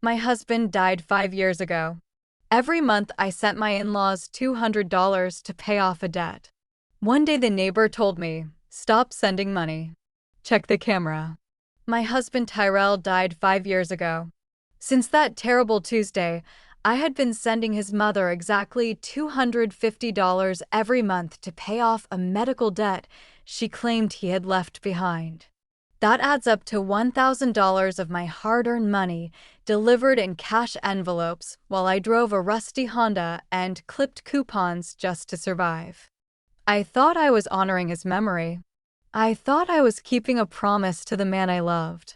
My husband died 5 years ago. Every month I sent my in-laws $200 to pay off a debt. One day the neighbor told me, "Stop sending money. Check the camera." My husband Tyrell died 5 years ago. Since that terrible Tuesday, I had been sending his mother exactly $250 every month to pay off a medical debt she claimed he had left behind. That adds up to $1,000 of my hard-earned money delivered in cash envelopes while I drove a rusty Honda and clipped coupons just to survive. I thought I was honoring his memory. I thought I was keeping a promise to the man I loved.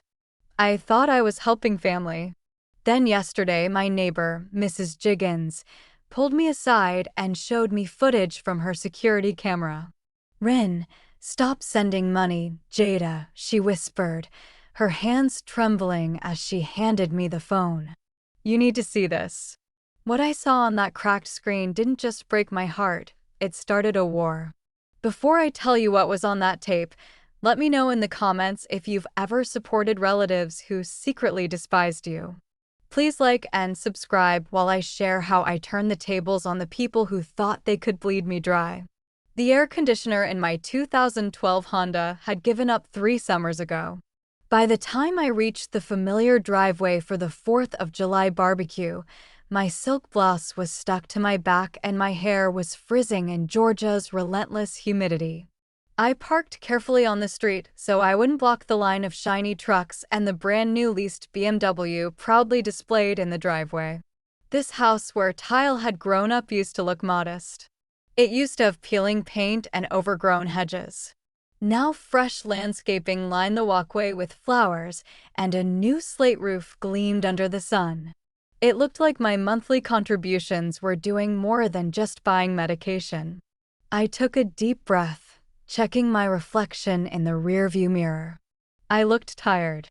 I thought I was helping family. Then yesterday, my neighbor, Mrs. Jiggins, pulled me aside and showed me footage from her security camera. "Rin, stop sending money, Jada," she whispered, her hands trembling as she handed me the phone. "You need to see this." What I saw on that cracked screen didn't just break my heart, it started a war. Before I tell you what was on that tape, let me know in the comments if you've ever supported relatives who secretly despised you. Please like and subscribe while I share how I turned the tables on the people who thought they could bleed me dry. The air conditioner in my 2012 Honda had given up 3 summers ago. By the time I reached the familiar driveway for the 4th of July barbecue, my silk blouse was stuck to my back and my hair was frizzing in Georgia's relentless humidity. I parked carefully on the street so I wouldn't block the line of shiny trucks and the brand-new leased BMW proudly displayed in the driveway. This house where tile had grown up used to look modest. It used to have peeling paint and overgrown hedges. Now fresh landscaping lined the walkway with flowers, and a new slate roof gleamed under the sun. It looked like my monthly contributions were doing more than just buying medication. I took a deep breath, checking my reflection in the rearview mirror. I looked tired.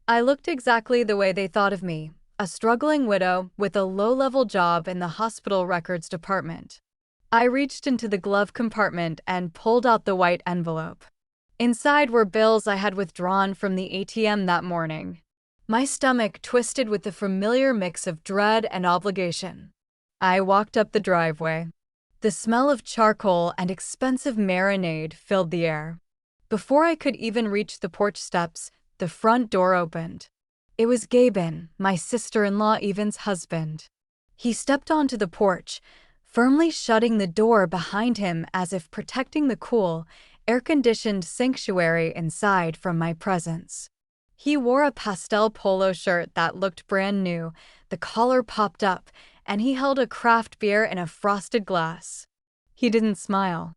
I looked exactly the way they thought of me, a struggling widow with a low-level job in the hospital records department. I reached into the glove compartment and pulled out the white envelope. Inside were bills I had withdrawn from the ATM that morning. My stomach twisted with the familiar mix of dread and obligation. I walked up the driveway. The smell of charcoal and expensive marinade filled the air. Before I could even reach the porch steps, the front door opened. It was Gaben, my sister-in-law Evan's husband. He stepped onto the porch, firmly shutting the door behind him as if protecting the cool, air-conditioned sanctuary inside from my presence. He wore a pastel polo shirt that looked brand new, the collar popped up, and he held a craft beer in a frosted glass. He didn't smile.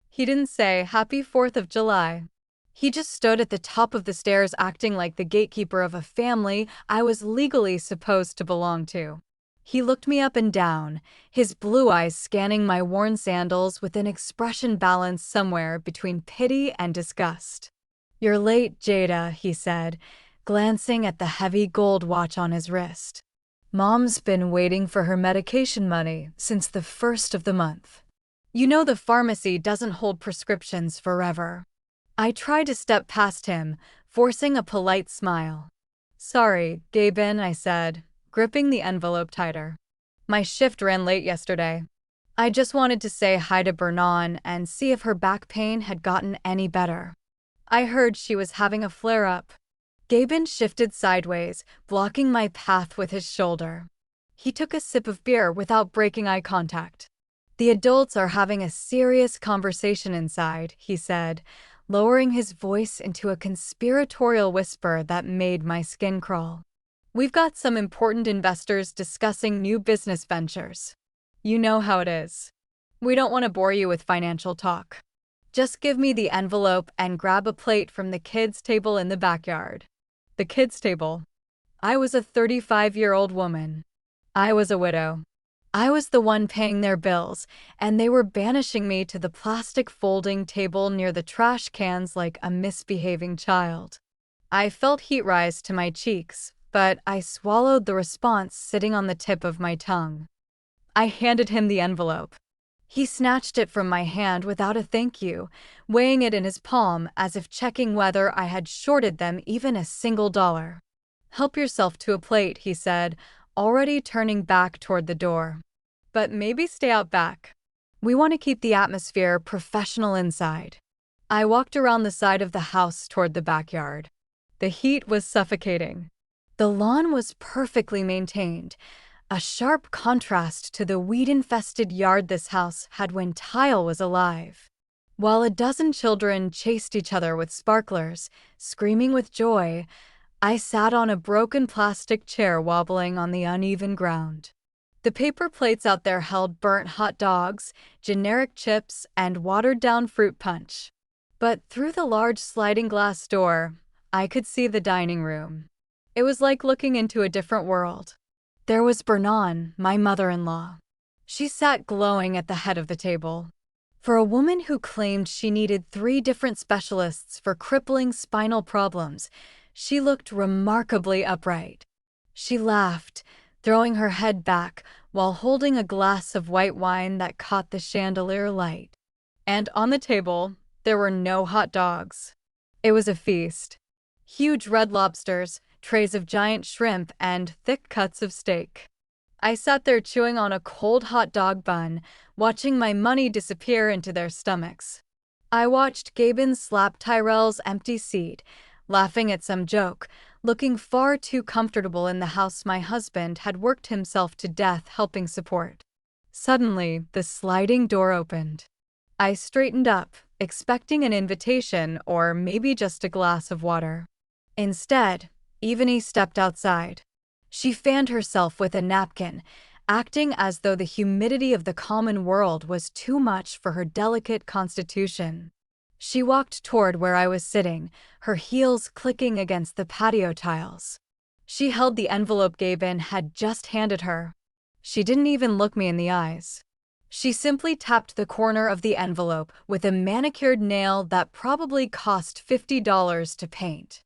He didn't say, "Happy 4th of July." He just stood at the top of the stairs acting like the gatekeeper of a family I was legally supposed to belong to. He looked me up and down, his blue eyes scanning my worn sandals with an expression balanced somewhere between pity and disgust. "You're late, Jada," he said, glancing at the heavy gold watch on his wrist. "Mom's been waiting for her medication money since the 1st of the month. You know the pharmacy doesn't hold prescriptions forever." I tried to step past him, forcing a polite smile. "Sorry, Gaben," I said, gripping the envelope tighter. "My shift ran late yesterday. I just wanted to say hi to Bernan and see if her back pain had gotten any better. I heard she was having a flare-up." Gaben shifted sideways, blocking my path with his shoulder. He took a sip of beer without breaking eye contact. "The adults are having a serious conversation inside," he said, lowering his voice into a conspiratorial whisper that made my skin crawl. "We've got some important investors discussing new business ventures. You know how it is. We don't want to bore you with financial talk. Just give me the envelope and grab a plate from the kids' table in the backyard." The kids' table. I was a 35-year-old woman. I was a widow. I was the one paying their bills, and they were banishing me to the plastic folding table near the trash cans like a misbehaving child. I felt heat rise to my cheeks, but I swallowed the response sitting on the tip of my tongue. I handed him the envelope. He snatched it from my hand without a thank you, weighing it in his palm as if checking whether I had shorted them even a single dollar. Help yourself to a plate, he said, already turning back toward the door. But maybe stay out back. We want to keep the atmosphere professional inside. I walked around the side of the house toward the backyard. The heat was suffocating. The lawn was perfectly maintained, a sharp contrast to the weed-infested yard this house had when Tile was alive. While a dozen children chased each other with sparklers, screaming with joy, I sat on a broken plastic chair wobbling on the uneven ground. The paper plates out there held burnt hot dogs, generic chips, and watered-down fruit punch. But through the large sliding glass door, I could see the dining room. It was like looking into a different world. There was Bernan, my mother-in-law. She sat glowing at the head of the table. For a woman who claimed she needed 3 different specialists for crippling spinal problems, she looked remarkably upright. She laughed, throwing her head back while holding a glass of white wine that caught the chandelier light. And on the table, there were no hot dogs. It was a feast. Huge red lobsters, trays of giant shrimp, and thick cuts of steak. I sat there chewing on a cold hot dog bun, watching my money disappear into their stomachs. I watched Gaben slap Tyrell's empty seat, laughing at some joke, looking far too comfortable in the house my husband had worked himself to death helping support. Suddenly, the sliding door opened. I straightened up, expecting an invitation or maybe just a glass of water. Instead, Evanie stepped outside. She fanned herself with a napkin, acting as though the humidity of the common world was too much for her delicate constitution. She walked toward where I was sitting, her heels clicking against the patio tiles. She held the envelope Gaben had just handed her. She didn't even look me in the eyes. She simply tapped the corner of the envelope with a manicured nail that probably cost $50 to paint.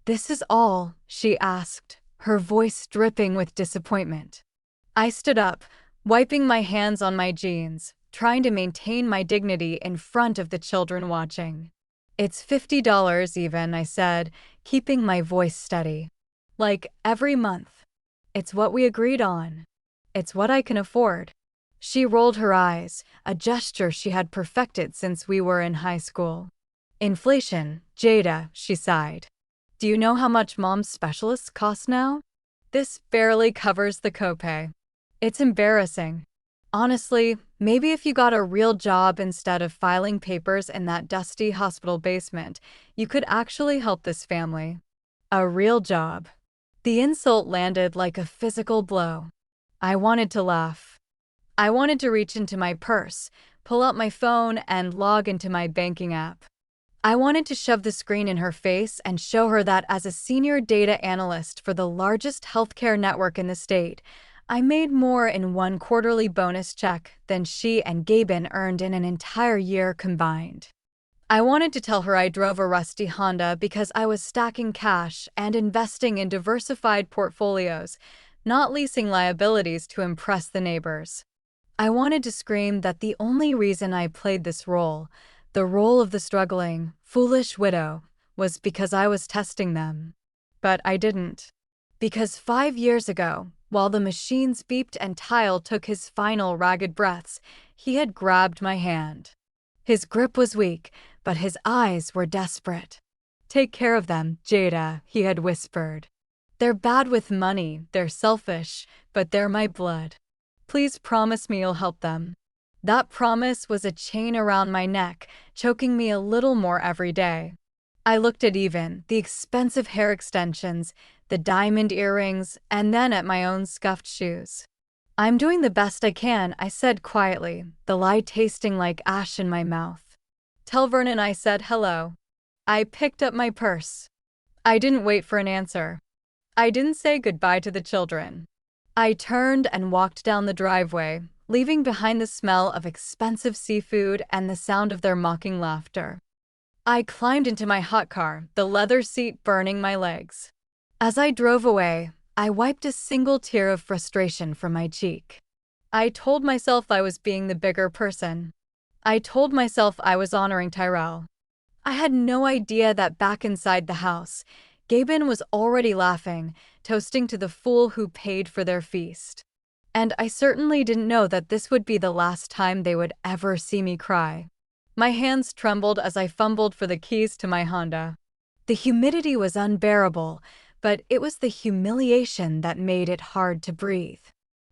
"This is all?" she asked, her voice dripping with disappointment. I stood up, wiping my hands on my jeans, trying to maintain my dignity in front of the children watching. "It's $50 even," I said, keeping my voice steady. "Like every month. It's what we agreed on. It's what I can afford." She rolled her eyes, a gesture she had perfected since we were in high school. "Inflation, Jada," she sighed. "Do you know how much mom's specialists cost now? This barely covers the copay. It's embarrassing. Honestly, maybe if you got a real job instead of filing papers in that dusty hospital basement, you could actually help this family." A real job. The insult landed like a physical blow. I wanted to laugh. I wanted to reach into my purse, pull out my phone, and log into my banking app. I wanted to shove the screen in her face and show her that as a senior data analyst for the largest healthcare network in the state, I made more in one quarterly bonus check than she and Gaben earned in an entire year combined. I wanted to tell her I drove a rusty Honda because I was stacking cash and investing in diversified portfolios, not leasing liabilities to impress the neighbors. I wanted to scream that the only reason I played this role, the role of the struggling, foolish widow, was because I was testing them. But I didn't. Because 5 years ago, while the machines beeped and Tile took his final ragged breaths, he had grabbed my hand. His grip was weak, but his eyes were desperate. "Take care of them, Jada," he had whispered. "They're bad with money, they're selfish, but they're my blood. Please promise me you'll help them." That promise was a chain around my neck, choking me a little more every day. I looked at the expensive hair extensions, the diamond earrings, and then at my own scuffed shoes. "I'm doing the best I can," I said quietly, the lie tasting like ash in my mouth. "Tell Vernon I said hello." I picked up my purse. I didn't wait for an answer. I didn't say goodbye to the children. I turned and walked down the driveway, leaving behind the smell of expensive seafood and the sound of their mocking laughter. I climbed into my hot car, the leather seat burning my legs. As I drove away, I wiped a single tear of frustration from my cheek. I told myself I was being the bigger person. I told myself I was honoring Tyrell. I had no idea that back inside the house, Gaben was already laughing, toasting to the fool who paid for their feast. And I certainly didn't know that this would be the last time they would ever see me cry. My hands trembled as I fumbled for the keys to my Honda. The humidity was unbearable, but it was the humiliation that made it hard to breathe.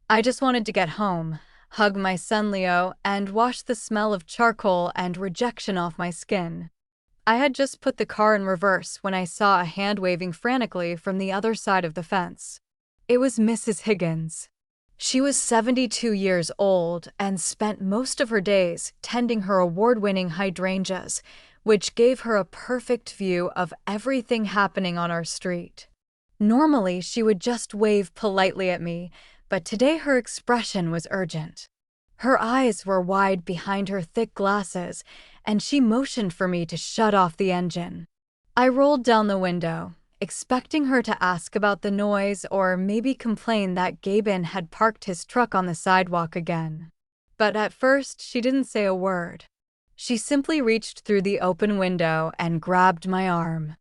I just wanted to get home, hug my son Leo, and wash the smell of charcoal and rejection off my skin. I had just put the car in reverse when I saw a hand waving frantically from the other side of the fence. It was Mrs. Higgins. She was 72 years old and spent most of her days tending her award-winning hydrangeas, which gave her a perfect view of everything happening on our street. Normally, she would just wave politely at me, but today her expression was urgent. Her eyes were wide behind her thick glasses, and she motioned for me to shut off the engine. I rolled down the window, expecting her to ask about the noise or maybe complain that Gaben had parked his truck on the sidewalk again. But at first, she didn't say a word. She simply reached through the open window and grabbed my arm.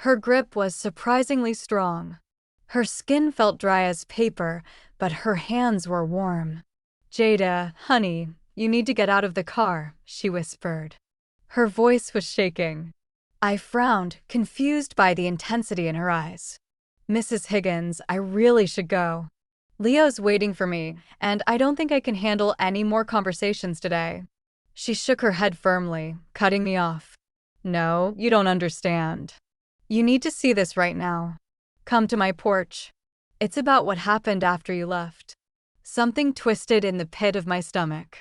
Her grip was surprisingly strong. Her skin felt dry as paper, but her hands were warm. "Jada, honey, you need to get out of the car," she whispered. Her voice was shaking. I frowned, confused by the intensity in her eyes. "Mrs. Higgins, I really should go. Leo's waiting for me, and I don't think I can handle any more conversations today." She shook her head firmly, cutting me off. "No, you don't understand. You need to see this right now. Come to my porch. It's about what happened after you left." Something twisted in the pit of my stomach.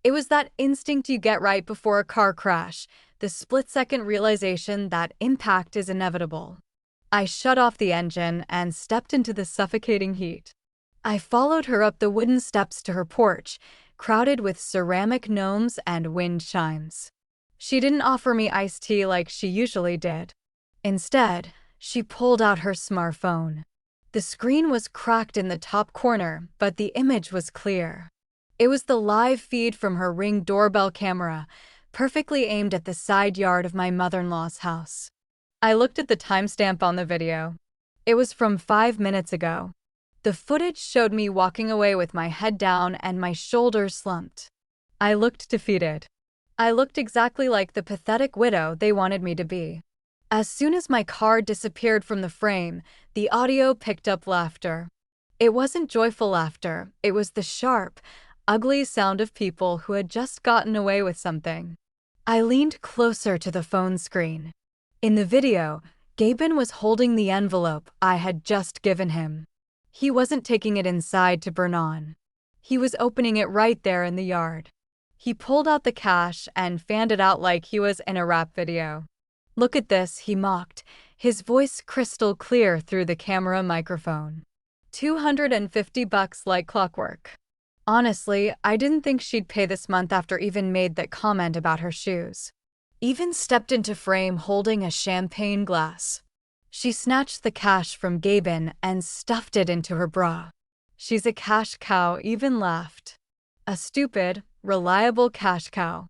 It was that instinct you get right before a car crash, the split-second realization that impact is inevitable. I shut off the engine and stepped into the suffocating heat. I followed her up the wooden steps to her porch, crowded with ceramic gnomes and wind chimes. She didn't offer me iced tea like she usually did. Instead, she pulled out her smartphone. The screen was cracked in the top corner, but the image was clear. It was the live feed from her Ring doorbell camera, perfectly aimed at the side yard of my mother-in-law's house. I looked at the timestamp on the video. It was from 5 minutes ago. The footage showed me walking away with my head down and my shoulders slumped. I looked defeated. I looked exactly like the pathetic widow they wanted me to be. As soon as my car disappeared from the frame, the audio picked up laughter. It wasn't joyful laughter, it was the sharp, ugly sound of people who had just gotten away with something. I leaned closer to the phone screen. In the video, Gaben was holding the envelope I had just given him. He wasn't taking it inside to burn on. He was opening it right there in the yard. He pulled out the cash and fanned it out like he was in a rap video. "Look at this," he mocked, his voice crystal clear through the camera microphone. $250 like clockwork. Honestly, I didn't think she'd pay this month after even made that comment about her shoes. Even stepped into frame holding a champagne glass. She snatched the cash from Gaben and stuffed it into her bra. "She's a cash cow," even laughed. "A stupid, reliable cash cow.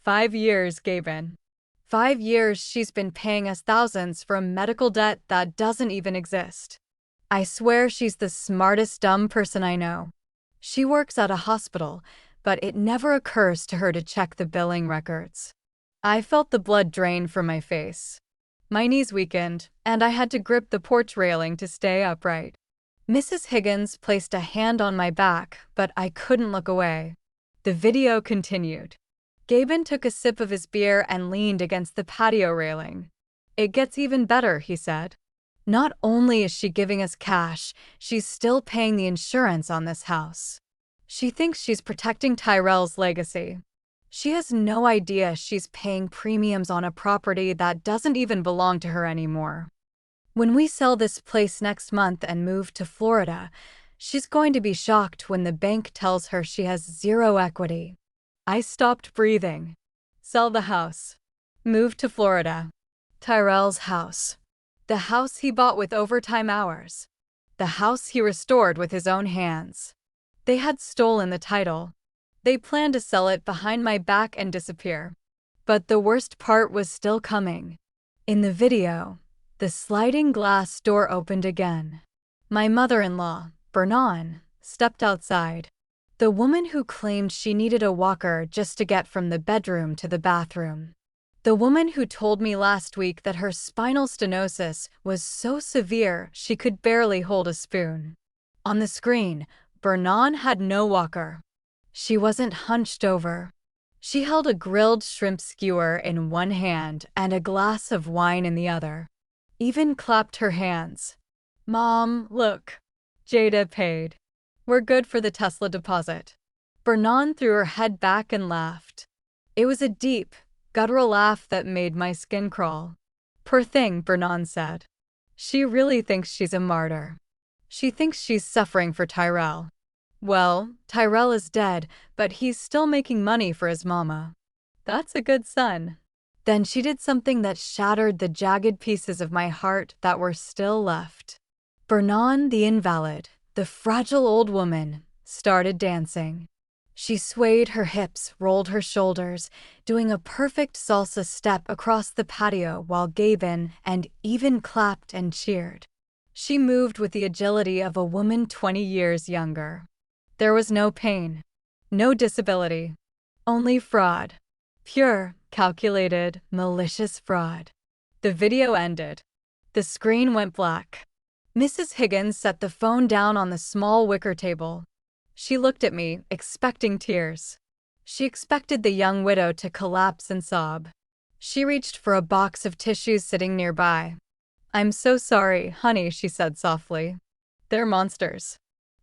5 years, Gaben. 5 years she's been paying us thousands for a medical debt that doesn't even exist. I swear she's the smartest dumb person I know. She works at a hospital, but it never occurs to her to check the billing records." I felt the blood drain from my face. My knees weakened, and I had to grip the porch railing to stay upright. Mrs. Higgins placed a hand on my back, but I couldn't look away. The video continued. Gaben took a sip of his beer and leaned against the patio railing. "It gets even better," he said. "Not only is she giving us cash, she's still paying the insurance on this house. She thinks she's protecting Tyrell's legacy. She has no idea she's paying premiums on a property that doesn't even belong to her anymore. When we sell this place next month and move to Florida, she's going to be shocked when the bank tells her she has zero equity." I stopped breathing. Sell the house. Move to Florida. Tyrell's house. The house he bought with overtime hours. The house he restored with his own hands. They had stolen the title. They planned to sell it behind my back and disappear. But the worst part was still coming. In the video, the sliding glass door opened again. My mother-in-law, Bernan, stepped outside. The woman who claimed she needed a walker just to get from the bedroom to the bathroom. The woman who told me last week that her spinal stenosis was so severe she could barely hold a spoon. On the screen, Bernan had no walker. She wasn't hunched over. She held a grilled shrimp skewer in one hand and a glass of wine in the other. Even clapped her hands. Mom, look. Jada paid. We're good for the Tesla deposit. Bernan threw her head back and laughed. It was a deep, guttural laugh that made my skin crawl. Poor thing, Bernan said. She really thinks she's a martyr. She thinks she's suffering for Tyrell. Well, Tyrell is dead, but he's still making money for his mama. That's a good son. Then she did something that shattered the jagged pieces of my heart that were still left. Bernan, the invalid, the fragile old woman, started dancing. She swayed her hips, rolled her shoulders, doing a perfect salsa step across the patio while Gabin and even clapped and cheered. She moved with the agility of a woman 20 years younger. There was no pain, no disability, only fraud. Pure, calculated, malicious fraud. The video ended. The screen went black. Mrs. Higgins set the phone down on the small wicker table. She looked at me, expecting tears. She expected the young widow to collapse and sob. She reached for a box of tissues sitting nearby. "I'm so sorry, honey," she said softly. "They're monsters."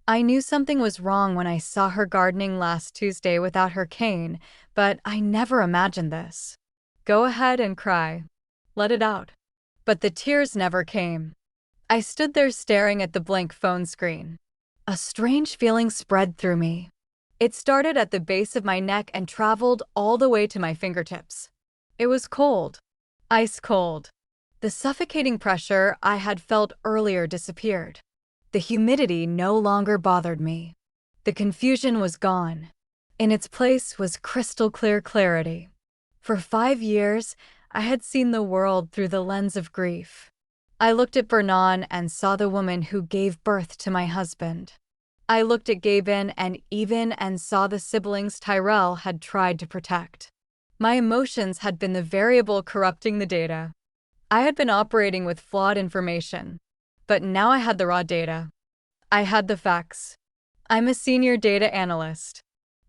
I knew something was wrong when I saw her gardening last Tuesday without her cane, but I never imagined this. Go ahead and cry. Let it out. But the tears never came. I stood there staring at the blank phone screen. A strange feeling spread through me. It started at the base of my neck and traveled all the way to my fingertips. It was cold. Ice cold. The suffocating pressure I had felt earlier disappeared. The humidity no longer bothered me. The confusion was gone. In its place was crystal clear clarity. For 5 years, I had seen the world through the lens of grief. I looked at Bernan and saw the woman who gave birth to my husband. I looked at Gabin and saw the siblings Tyrell had tried to protect. My emotions had been the variable corrupting the data. I had been operating with flawed information. But now I had the raw data. I had the facts. I'm a senior data analyst.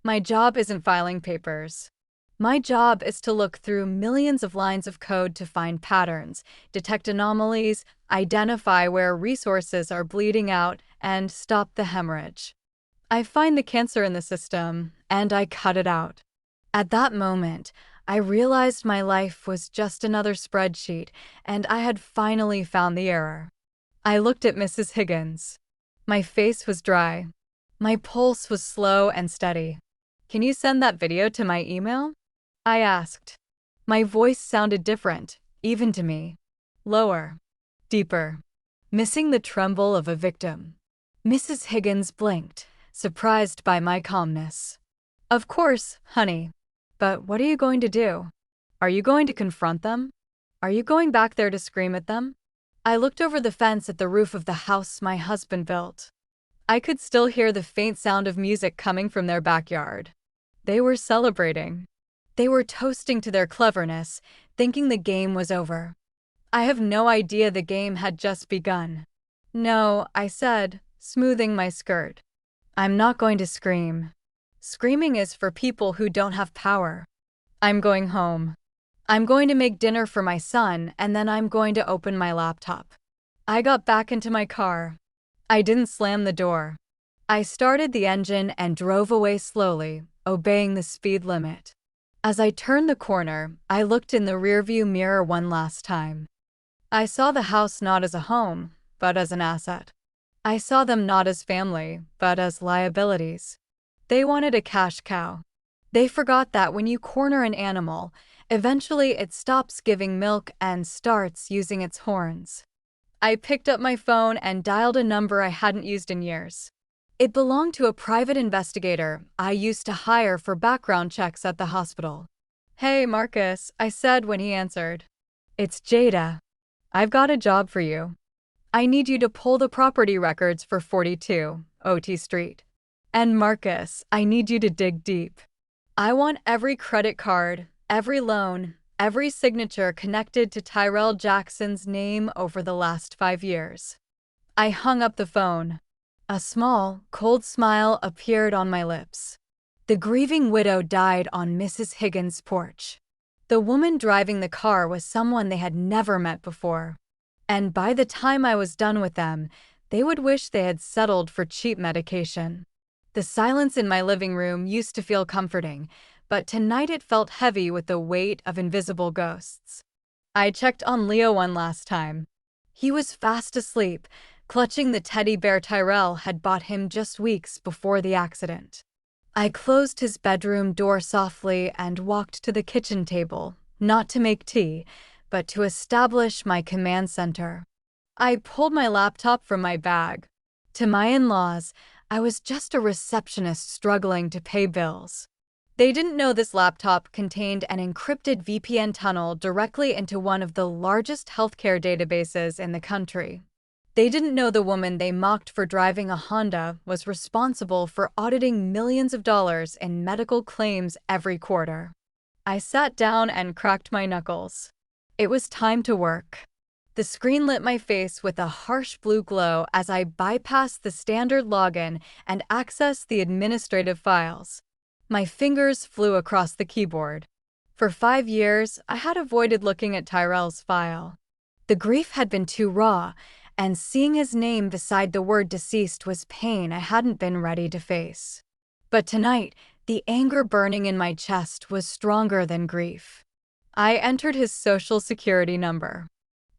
My job isn't filing papers. My job is to look through millions of lines of code to find patterns, detect anomalies, identify where resources are bleeding out, and stop the hemorrhage. I find the cancer in the system, and I cut it out. At that moment, I realized my life was just another spreadsheet, and I had finally found the error. I looked at Mrs. Higgins. My face was dry. My pulse was slow and steady. "Can you send that video to my email?" I asked. My voice sounded different, even to me. Lower. Deeper. Missing the tremble of a victim. Mrs. Higgins blinked, surprised by my calmness. "Of course, honey. But what are you going to do? Are you going to confront them? Are you going back there to scream at them?" I looked over the fence at the roof of the house my husband built. I could still hear the faint sound of music coming from their backyard. They were celebrating. They were toasting to their cleverness, thinking the game was over. I have no idea the game had just begun. "No," I said, smoothing my skirt. "I'm not going to scream. Screaming is for people who don't have power. I'm going home. I'm going to make dinner for my son, and then I'm going to open my laptop." I got back into my car. I didn't slam the door. I started the engine and drove away slowly, obeying the speed limit. As I turned the corner, I looked in the rearview mirror one last time. I saw the house not as a home, but as an asset. I saw them not as family, but as liabilities. They wanted a cash cow. They forgot that when you corner an animal, eventually it stops giving milk and starts using its horns. I picked up my phone and dialed a number I hadn't used in years. It belonged to a private investigator I used to hire for background checks at the hospital. "Hey, Marcus," I said when he answered. "It's Jada. I've got a job for you." I need you to pull the property records for 42 OT Street. And Marcus, I need you to dig deep. I want every credit card, every loan, every signature connected to Tyrell Jackson's name over the last 5 years. I hung up the phone. A small, cold smile appeared on my lips. The grieving widow died on Mrs. Higgins' porch. The woman driving the car was someone they had never met before. And by the time I was done with them, they would wish they had settled for cheap medication. The silence in my living room used to feel comforting, but tonight it felt heavy with the weight of invisible ghosts. I checked on Leo one last time. He was fast asleep, clutching the teddy bear Tyrell had bought him just weeks before the accident. I closed his bedroom door softly and walked to the kitchen table, not to make tea, but to establish my command center. I pulled my laptop from my bag. To my in-laws, I was just a receptionist struggling to pay bills. They didn't know this laptop contained an encrypted VPN tunnel directly into one of the largest healthcare databases in the country. They didn't know the woman they mocked for driving a Honda was responsible for auditing millions of dollars in medical claims every quarter. I sat down and cracked my knuckles. It was time to work. The screen lit my face with a harsh blue glow as I bypassed the standard login and accessed the administrative files. My fingers flew across the keyboard. For 5 years, I had avoided looking at Tyrell's file. The grief had been too raw, and seeing his name beside the word deceased was pain I hadn't been ready to face. But tonight, the anger burning in my chest was stronger than grief. I entered his social security number.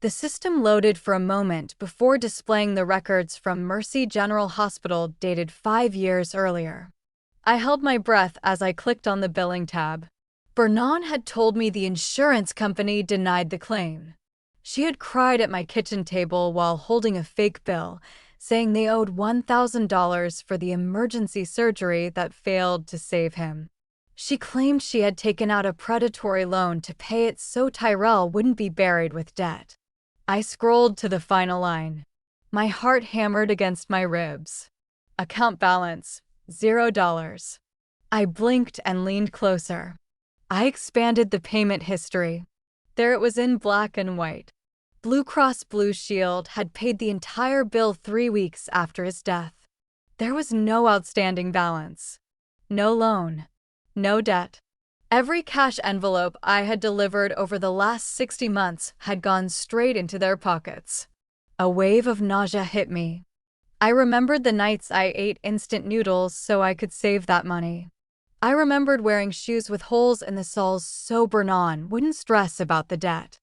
The system loaded for a moment before displaying the records from Mercy General Hospital dated 5 years earlier. I held my breath as I clicked on the billing tab. Bernon had told me the insurance company denied the claim. She had cried at my kitchen table while holding a fake bill, saying they owed $1,000 for the emergency surgery that failed to save him. She claimed she had taken out a predatory loan to pay it so Tyrell wouldn't be buried with debt. I scrolled to the final line. My heart hammered against my ribs. Account balance, $0. I blinked and leaned closer. I expanded the payment history. There it was in black and white. Blue Cross Blue Shield had paid the entire bill 3 weeks after his death. There was no outstanding balance. No loan. No debt. Every cash envelope I had delivered over the last 60 months had gone straight into their pockets. A wave of nausea hit me. I remembered the nights I ate instant noodles so I could save that money. I remembered wearing shoes with holes in the soles so Bernon wouldn't stress about the debt.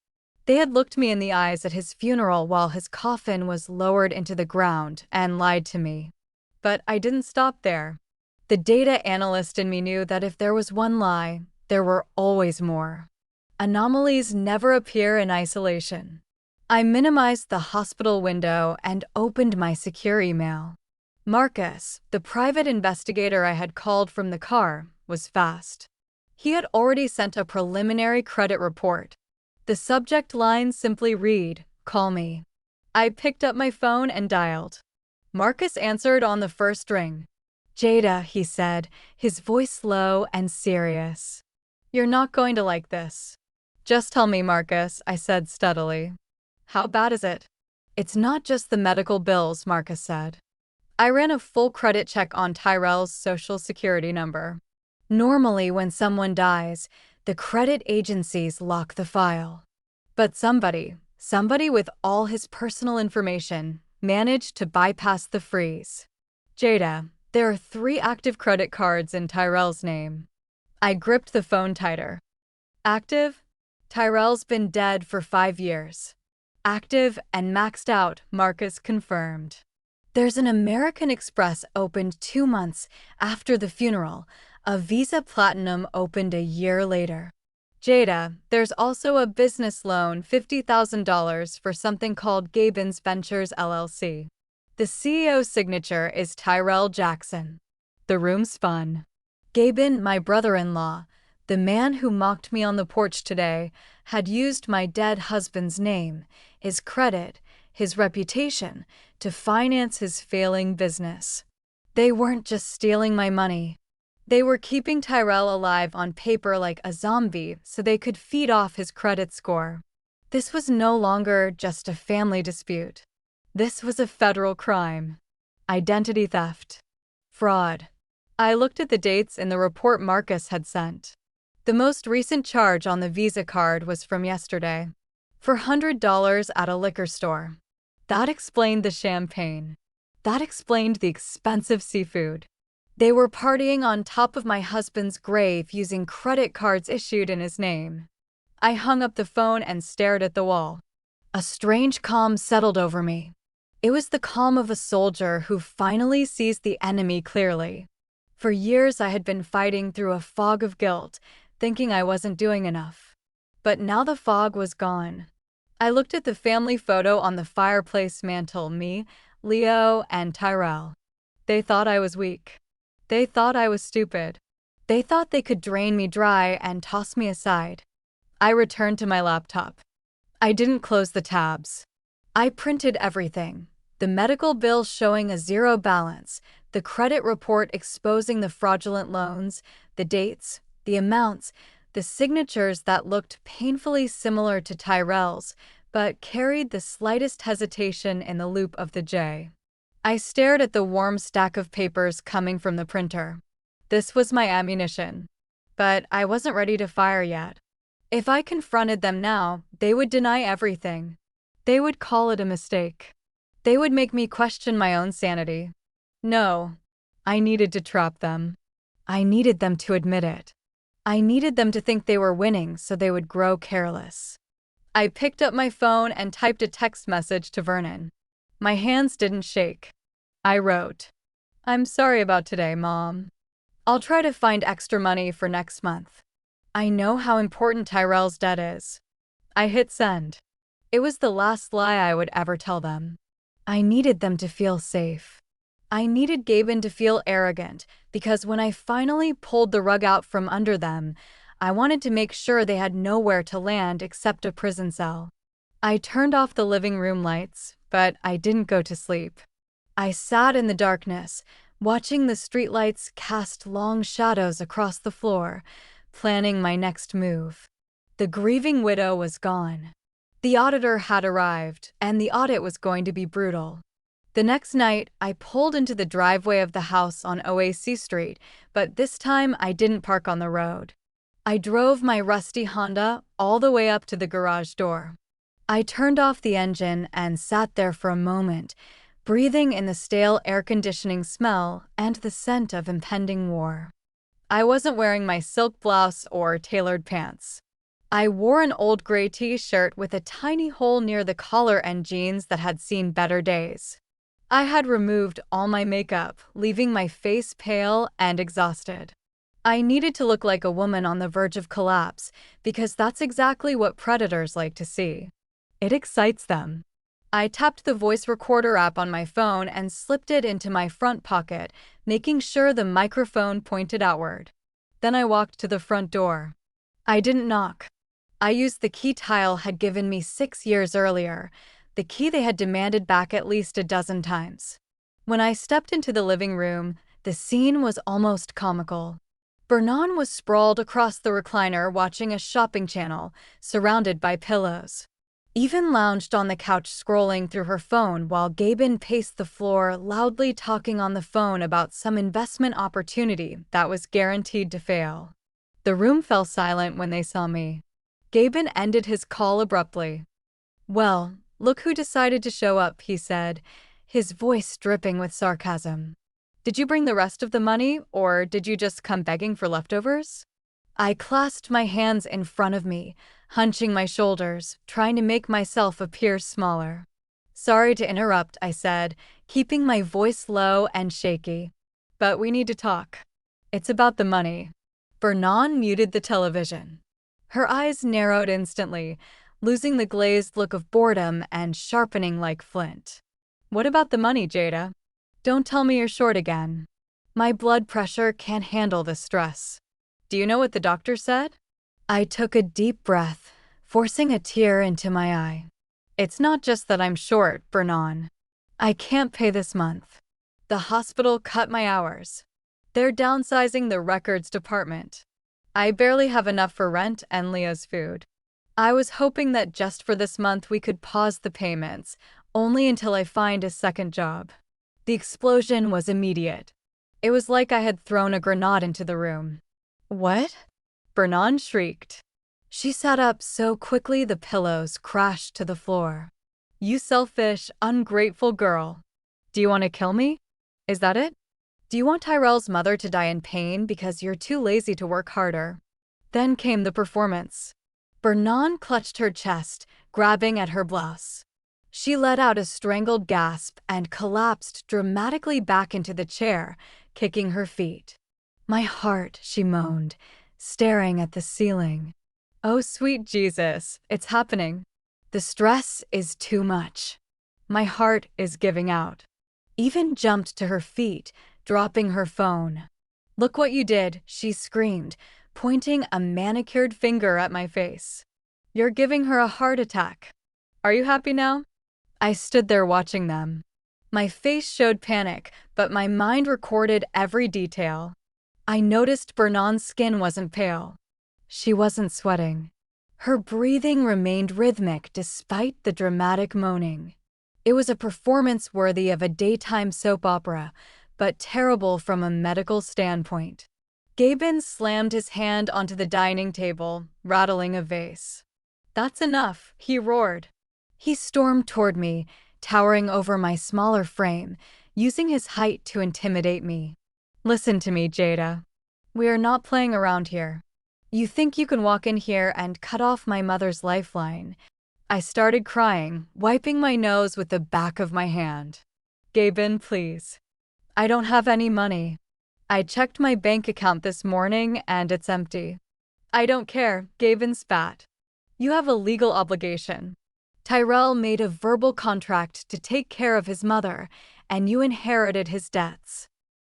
They had looked me in the eyes at his funeral while his coffin was lowered into the ground and lied to me. But I didn't stop there. The data analyst in me knew that if there was one lie, there were always more. Anomalies never appear in isolation. I minimized the hospital window and opened my secure email. Marcus, the private investigator I had called from the car, was fast. He had already sent a preliminary credit report. The subject line simply read, "Call me." I picked up my phone and dialed. Marcus answered on the first ring. "Jada," he said, his voice low and serious. "You're not going to like this." "Just tell me, Marcus," I said steadily. "How bad is it?" "It's not just the medical bills," Marcus said. I ran a full credit check on Tyrell's social security number. Normally, when someone dies, the credit agencies lock the file. But somebody with all his personal information, managed to bypass the freeze. "Jada, there are 3 active credit cards in Tyrell's name." I gripped the phone tighter. "Active? Tyrell's been dead for 5 years. Active and maxed out," Marcus confirmed. "There's an American Express opened 2 months after the funeral. A Visa Platinum opened a year later. Jada, there's also a business loan, $50,000 for something called Gabins Ventures LLC. The CEO's signature is Tyrell Jackson." The room spun. Gabin, my brother-in-law, the man who mocked me on the porch today, had used my dead husband's name, his credit, his reputation, to finance his failing business. They weren't just stealing my money. They were keeping Tyrell alive on paper like a zombie so they could feed off his credit score. This was no longer just a family dispute. This was a federal crime. Identity theft. Fraud. I looked at the dates in the report Marcus had sent. The most recent charge on the Visa card was from yesterday, for $100 at a liquor store. That explained the champagne. That explained the expensive seafood. They were partying on top of my husband's grave using credit cards issued in his name. I hung up the phone and stared at the wall. A strange calm settled over me. It was the calm of a soldier who finally sees the enemy clearly. For years I had been fighting through a fog of guilt, thinking I wasn't doing enough. But now the fog was gone. I looked at the family photo on the fireplace mantel, me, Leo, and Tyrell. They thought I was weak. They thought I was stupid. They thought they could drain me dry and toss me aside. I returned to my laptop. I didn't close the tabs. I printed everything. The medical bill showing a zero balance, the credit report exposing the fraudulent loans, the dates, the amounts, the signatures that looked painfully similar to Tyrell's, but carried the slightest hesitation in the loop of the J. I stared at the warm stack of papers coming from the printer. This was my ammunition. But I wasn't ready to fire yet. If I confronted them now, they would deny everything. They would call it a mistake. They would make me question my own sanity. No, I needed to trap them. I needed them to admit it. I needed them to think they were winning so they would grow careless. I picked up my phone and typed a text message to Vernon. My hands didn't shake. I wrote, "I'm sorry about today, Mom. I'll try to find extra money for next month. I know how important Tyrell's debt is." I hit send. It was the last lie I would ever tell them. I needed them to feel safe. I needed Gaben to feel arrogant, because when I finally pulled the rug out from under them, I wanted to make sure they had nowhere to land except a prison cell. I turned off the living room lights, but I didn't go to sleep. I sat in the darkness, watching the streetlights cast long shadows across the floor, planning my next move. The grieving widow was gone. The auditor had arrived, and the audit was going to be brutal. The next night, I pulled into the driveway of the house on OAC Street, but this time I didn't park on the road. I drove my rusty Honda all the way up to the garage door. I turned off the engine and sat there for a moment, breathing in the stale air conditioning smell and the scent of impending war. I wasn't wearing my silk blouse or tailored pants. I wore an old gray t-shirt with a tiny hole near the collar and jeans that had seen better days. I had removed all my makeup, leaving my face pale and exhausted. I needed to look like a woman on the verge of collapse, because that's exactly what predators like to see. It excites them. I tapped the voice recorder app on my phone and slipped it into my front pocket, making sure the microphone pointed outward. Then I walked to the front door. I didn't knock. I used the key Tile had given me 6 years earlier, the key they had demanded back at least a dozen times. When I stepped into the living room, the scene was almost comical. Vernon was sprawled across the recliner watching a shopping channel, surrounded by pillows. Even lounged on the couch scrolling through her phone while Gaben paced the floor, loudly talking on the phone about some investment opportunity that was guaranteed to fail. The room fell silent when they saw me. Gaben ended his call abruptly. "Well, look who decided to show up," he said, his voice dripping with sarcasm. "Did you bring the rest of the money, or did you just come begging for leftovers?" I clasped my hands in front of me, hunching my shoulders, trying to make myself appear smaller. "Sorry to interrupt," I said, keeping my voice low and shaky. "But we need to talk. It's about the money." Vernon muted the television. Her eyes narrowed instantly, losing the glazed look of boredom and sharpening like flint. "What about the money, Jada? Don't tell me you're short again. My blood pressure can't handle the stress. Do you know what the doctor said?" I took a deep breath, forcing a tear into my eye. It's not just that I'm short, Vernon. I can't pay this month. The hospital cut my hours. They're downsizing the records department. I barely have enough for rent and Leo's food. I was hoping that just for this month we could pause the payments, only until I find a second job. The explosion was immediate. It was like I had thrown a grenade into the room. What? Vernon shrieked. She sat up so quickly the pillows crashed to the floor. You selfish, ungrateful girl. Do you want to kill me? Is that it? Do you want Tyrell's mother to die in pain because you're too lazy to work harder? Then came the performance. Vernon clutched her chest, grabbing at her blouse. She let out a strangled gasp and collapsed dramatically back into the chair, kicking her feet. My heart, she moaned, staring at the ceiling. Oh, sweet Jesus, it's happening. The stress is too much. My heart is giving out. Even jumped to her feet, dropping her phone. Look what you did, she screamed, pointing a manicured finger at my face. You're giving her a heart attack. Are you happy now? I stood there watching them. My face showed panic, but my mind recorded every detail. I noticed Vernon's skin wasn't pale. She wasn't sweating. Her breathing remained rhythmic despite the dramatic moaning. It was a performance worthy of a daytime soap opera, but terrible from a medical standpoint. Gaben slammed his hand onto the dining table, rattling a vase. That's enough, he roared. He stormed toward me, towering over my smaller frame, using his height to intimidate me. Listen to me, Jada. We are not playing around here. You think you can walk in here and cut off my mother's lifeline. I started crying, wiping my nose with the back of my hand. Gaben, please. I don't have any money. I checked my bank account this morning and it's empty. I don't care, Gaben spat. You have a legal obligation. Tyrell made a verbal contract to take care of his mother, and you inherited his debts.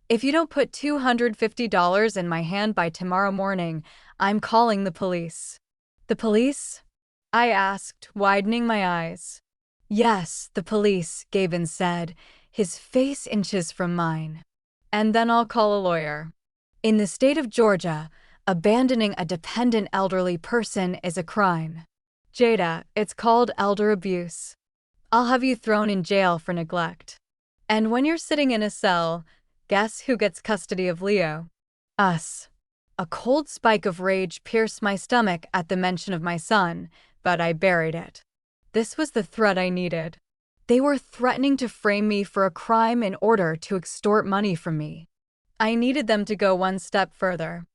If you don't put $250 in my hand by tomorrow morning, I'm calling the police. The police? I asked, widening my eyes. Yes, the police, Gaben said, his face inches from mine. And then I'll call a lawyer. In the state of Georgia, abandoning a dependent elderly person is a crime. Jada, it's called elder abuse. I'll have you thrown in jail for neglect. And when you're sitting in a cell, guess who gets custody of Leo? Us. A cold spike of rage pierced my stomach at the mention of my son, but I buried it. This was the threat I needed. They were threatening to frame me for a crime in order to extort money from me. I needed them to go one step further.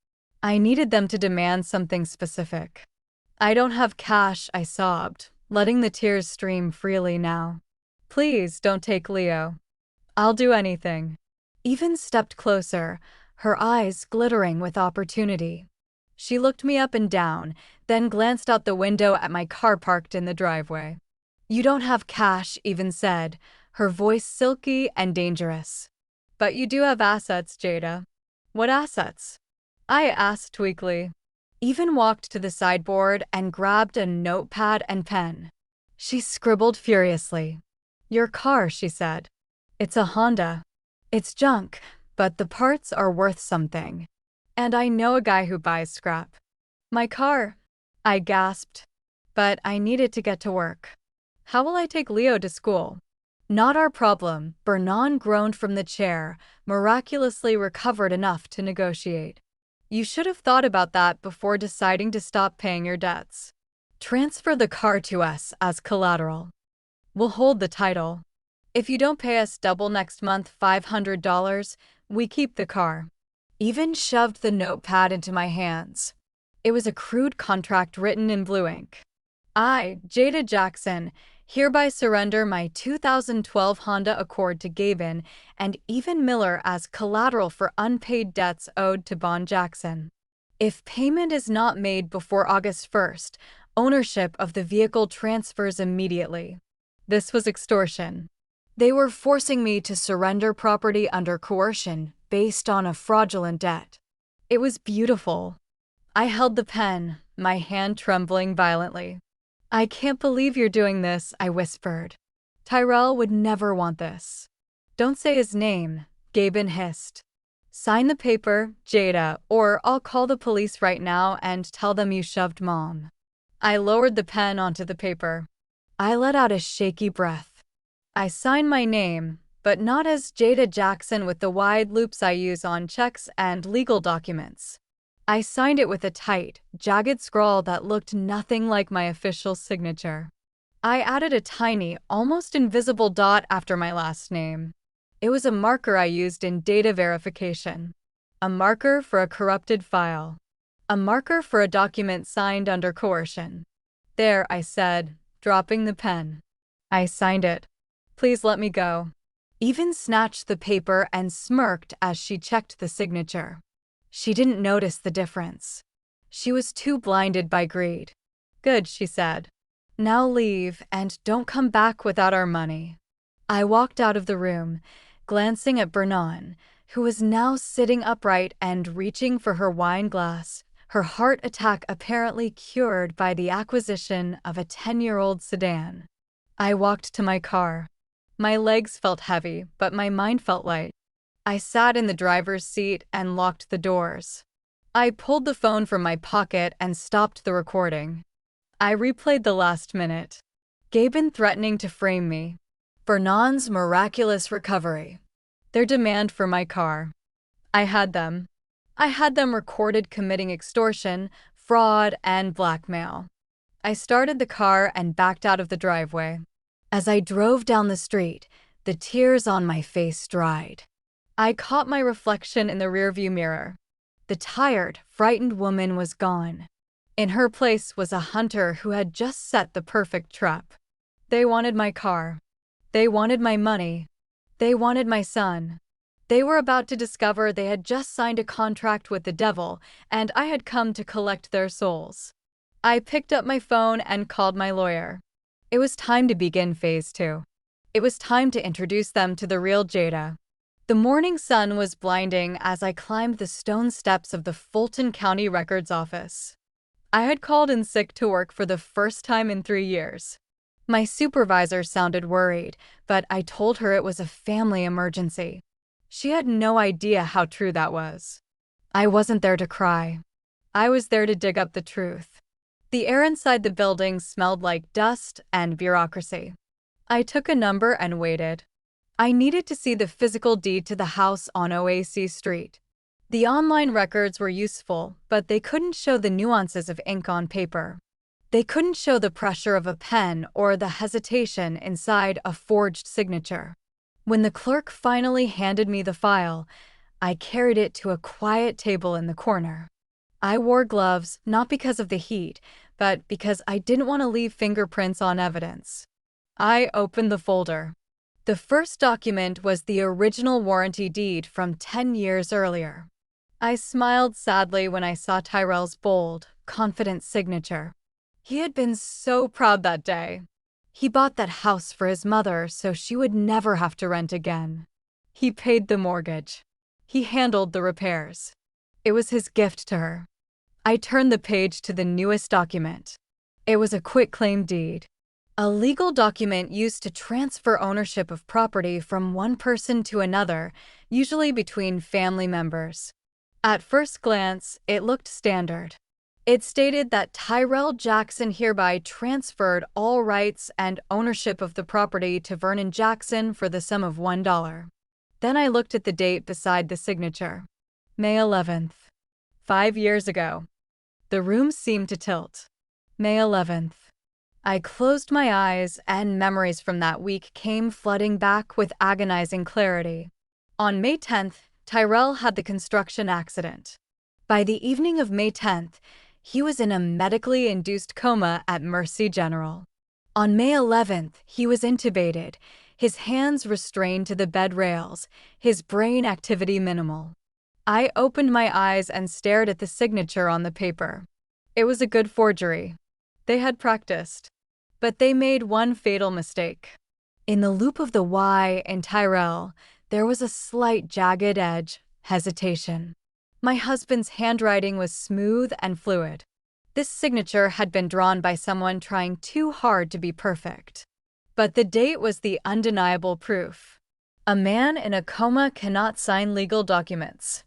I needed them to demand something specific. I don't have cash, I sobbed, letting the tears stream freely now. Please don't take Leo. I'll do anything. Even stepped closer, her eyes glittering with opportunity. She looked me up and down, then glanced out the window at my car parked in the driveway. You don't have cash, Even said, her voice silky and dangerous. But you do have assets, Jada. What assets? I asked weakly. Even walked to the sideboard and grabbed a notepad and pen. She scribbled furiously. Your car, she said. It's a Honda. It's junk, but the parts are worth something. And I know a guy who buys scrap. My car, I gasped. But I needed to get to work. How will I take Leo to school? Not our problem, Vernon groaned from the chair, miraculously recovered enough to negotiate. You should have thought about that before deciding to stop paying your debts. Transfer the car to us as collateral. We'll hold the title. If you don't pay us double next month, $500, we keep the car. Even shoved the notepad into my hands. It was a crude contract written in blue ink. I, Jada Jackson, hereby surrender my 2012 Honda Accord to Gaben and Even Miller as collateral for unpaid debts owed to Bon Jackson. If payment is not made before August 1st, ownership of the vehicle transfers immediately. This was extortion. They were forcing me to surrender property under coercion based on a fraudulent debt. It was beautiful. I held the pen, my hand trembling violently. I can't believe you're doing this, I whispered. Tyrell would never want this. Don't say his name, Gaben hissed. Sign the paper, Jada, or I'll call the police right now and tell them you shoved Mom. I lowered the pen onto the paper. I let out a shaky breath. I signed my name, but not as Jada Jackson with the wide loops I use on checks and legal documents. I signed it with a tight, jagged scrawl that looked nothing like my official signature. I added a tiny, almost invisible dot after my last name. It was a marker I used in data verification. A marker for a corrupted file. A marker for a document signed under coercion. There, I said, dropping the pen. I signed it. Please let me go. Even snatched the paper and smirked as she checked the signature. She didn't notice the difference. She was too blinded by greed. Good, she said. Now leave and don't come back without our money. I walked out of the room, glancing at Bernan, who was now sitting upright and reaching for her wine glass, her heart attack apparently cured by the acquisition of a 10-year-old sedan. I walked to my car. My legs felt heavy, but my mind felt light. I sat in the driver's seat and locked the doors. I pulled the phone from my pocket and stopped the recording. I replayed the last minute. Gaben threatening to frame me. Bernan's miraculous recovery. Their demand for my car. I had them. I had them recorded committing extortion, fraud, and blackmail. I started the car and backed out of the driveway. As I drove down the street, the tears on my face dried. I caught my reflection in the rearview mirror. The tired, frightened woman was gone. In her place was a hunter who had just set the perfect trap. They wanted my car. They wanted my money. They wanted my son. They were about to discover they had just signed a contract with the devil, and I had come to collect their souls. I picked up my phone and called my lawyer. It was time to begin phase 2. It was time to introduce them to the real Jada. The morning sun was blinding as I climbed the stone steps of the Fulton County Records office. I had called in sick to work for the first time in 3 years. My supervisor sounded worried, but I told her it was a family emergency. She had no idea how true that was. I wasn't there to cry. I was there to dig up the truth. The air inside the building smelled like dust and bureaucracy. I took a number and waited. I needed to see the physical deed to the house on OAC Street. The online records were useful, but they couldn't show the nuances of ink on paper. They couldn't show the pressure of a pen or the hesitation inside a forged signature. When the clerk finally handed me the file, I carried it to a quiet table in the corner. I wore gloves not because of the heat, but because I didn't want to leave fingerprints on evidence. I opened the folder. The first document was the original warranty deed from 10 years earlier. I smiled sadly when I saw Tyrell's bold, confident signature. He had been so proud that day. He bought that house for his mother so she would never have to rent again. He paid the mortgage. He handled the repairs. It was his gift to her. I turned the page to the newest document. It was a quitclaim deed. A legal document used to transfer ownership of property from one person to another, usually between family members. At first glance, it looked standard. It stated that Tyrell Jackson hereby transferred all rights and ownership of the property to Vernon Jackson for the sum of $1. Then I looked at the date beside the signature. May 11th. 5 years ago. The room seemed to tilt. May 11th. I closed my eyes, and memories from that week came flooding back with agonizing clarity. On May 10th, Tyrell had the construction accident. By the evening of May 10th, he was in a medically induced coma at Mercy General. On May 11th, he was intubated, his hands restrained to the bed rails, his brain activity minimal. I opened my eyes and stared at the signature on the paper. It was a good forgery. They had practiced. But they made one fatal mistake. In the loop of the Y in Tyrell, there was a slight jagged edge, hesitation. My husband's handwriting was smooth and fluid. This signature had been drawn by someone trying too hard to be perfect. But the date was the undeniable proof. A man in a coma cannot sign legal documents.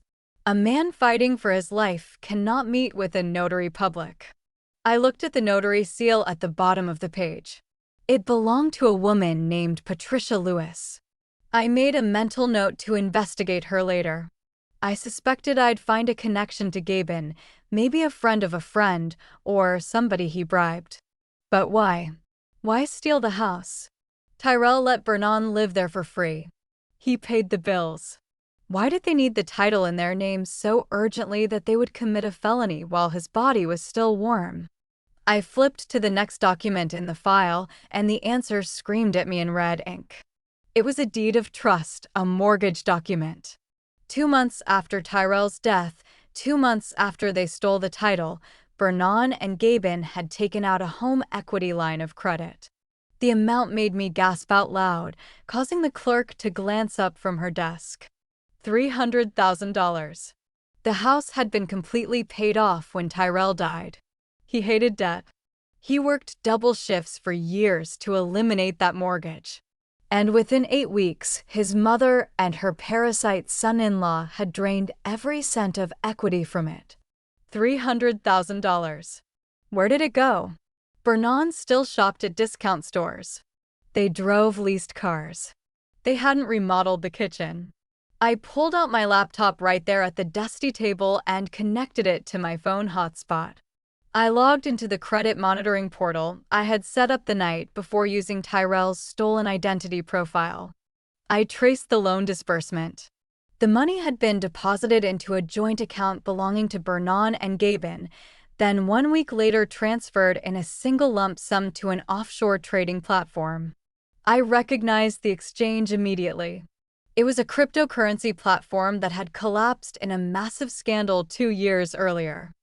A man fighting for his life cannot meet with a notary public. I looked at the notary seal at the bottom of the page. It belonged to a woman named Patricia Lewis. I made a mental note to investigate her later. I suspected I'd find a connection to Gaben, maybe a friend of a friend, or somebody he bribed. But why? Why steal the house? Tyrell let Vernon live there for free. He paid the bills. Why did they need the title in their names so urgently that they would commit a felony while his body was still warm? I flipped to the next document in the file, and the answer screamed at me in red ink. It was a deed of trust, a mortgage document. 2 months after Tyrell's death, 2 months after they stole the title, Vernon and Gaben had taken out a home equity line of credit. The amount made me gasp out loud, causing the clerk to glance up from her desk. $300,000. The house had been completely paid off when Tyrell died. He hated debt. He worked double shifts for years to eliminate that mortgage. And within 8 weeks, his mother and her parasite son-in-law had drained every cent of equity from it. $300,000. Where did it go? Vernon still shopped at discount stores. They drove leased cars. They hadn't remodeled the kitchen. I pulled out my laptop right there at the dusty table and connected it to my phone hotspot. I logged into the credit monitoring portal I had set up the night before using Tyrell's stolen identity profile. I traced the loan disbursement. The money had been deposited into a joint account belonging to Vernon and Gaben, then 1 week later transferred in a single lump sum to an offshore trading platform. I recognized the exchange immediately. It was a cryptocurrency platform that had collapsed in a massive scandal 2 years earlier.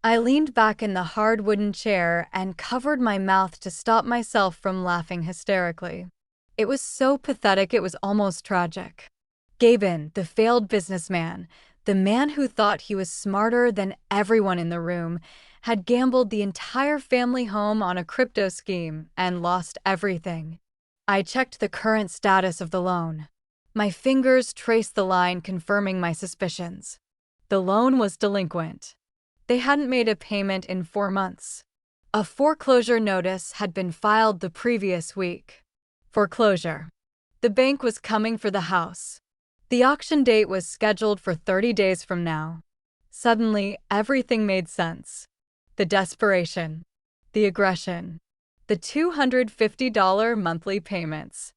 I leaned back in the hard wooden chair and covered my mouth to stop myself from laughing hysterically. It was so pathetic it was almost tragic. Gaben, the failed businessman, the man who thought he was smarter than everyone in the room, had gambled the entire family home on a crypto scheme and lost everything. I checked the current status of the loan. My fingers traced the line confirming my suspicions. The loan was delinquent. They hadn't made a payment in 4 months. A foreclosure notice had been filed the previous week. Foreclosure. The bank was coming for the house. The auction date was scheduled for 30 days from now. Suddenly, everything made sense. The desperation. The aggression. The $250 monthly payments.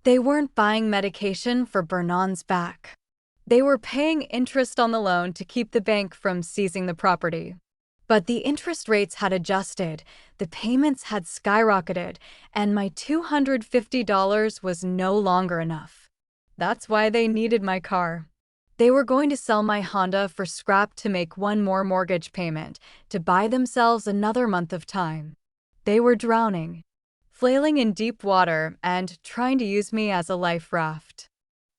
They weren't buying medication for Vernon's back. They were paying interest on the loan to keep the bank from seizing the property. But the interest rates had adjusted, the payments had skyrocketed, and my $250 was no longer enough. That's why they needed my car. They were going to sell my Honda for scrap to make one more mortgage payment, to buy themselves another month of time. They were drowning, flailing in deep water, and trying to use me as a life raft.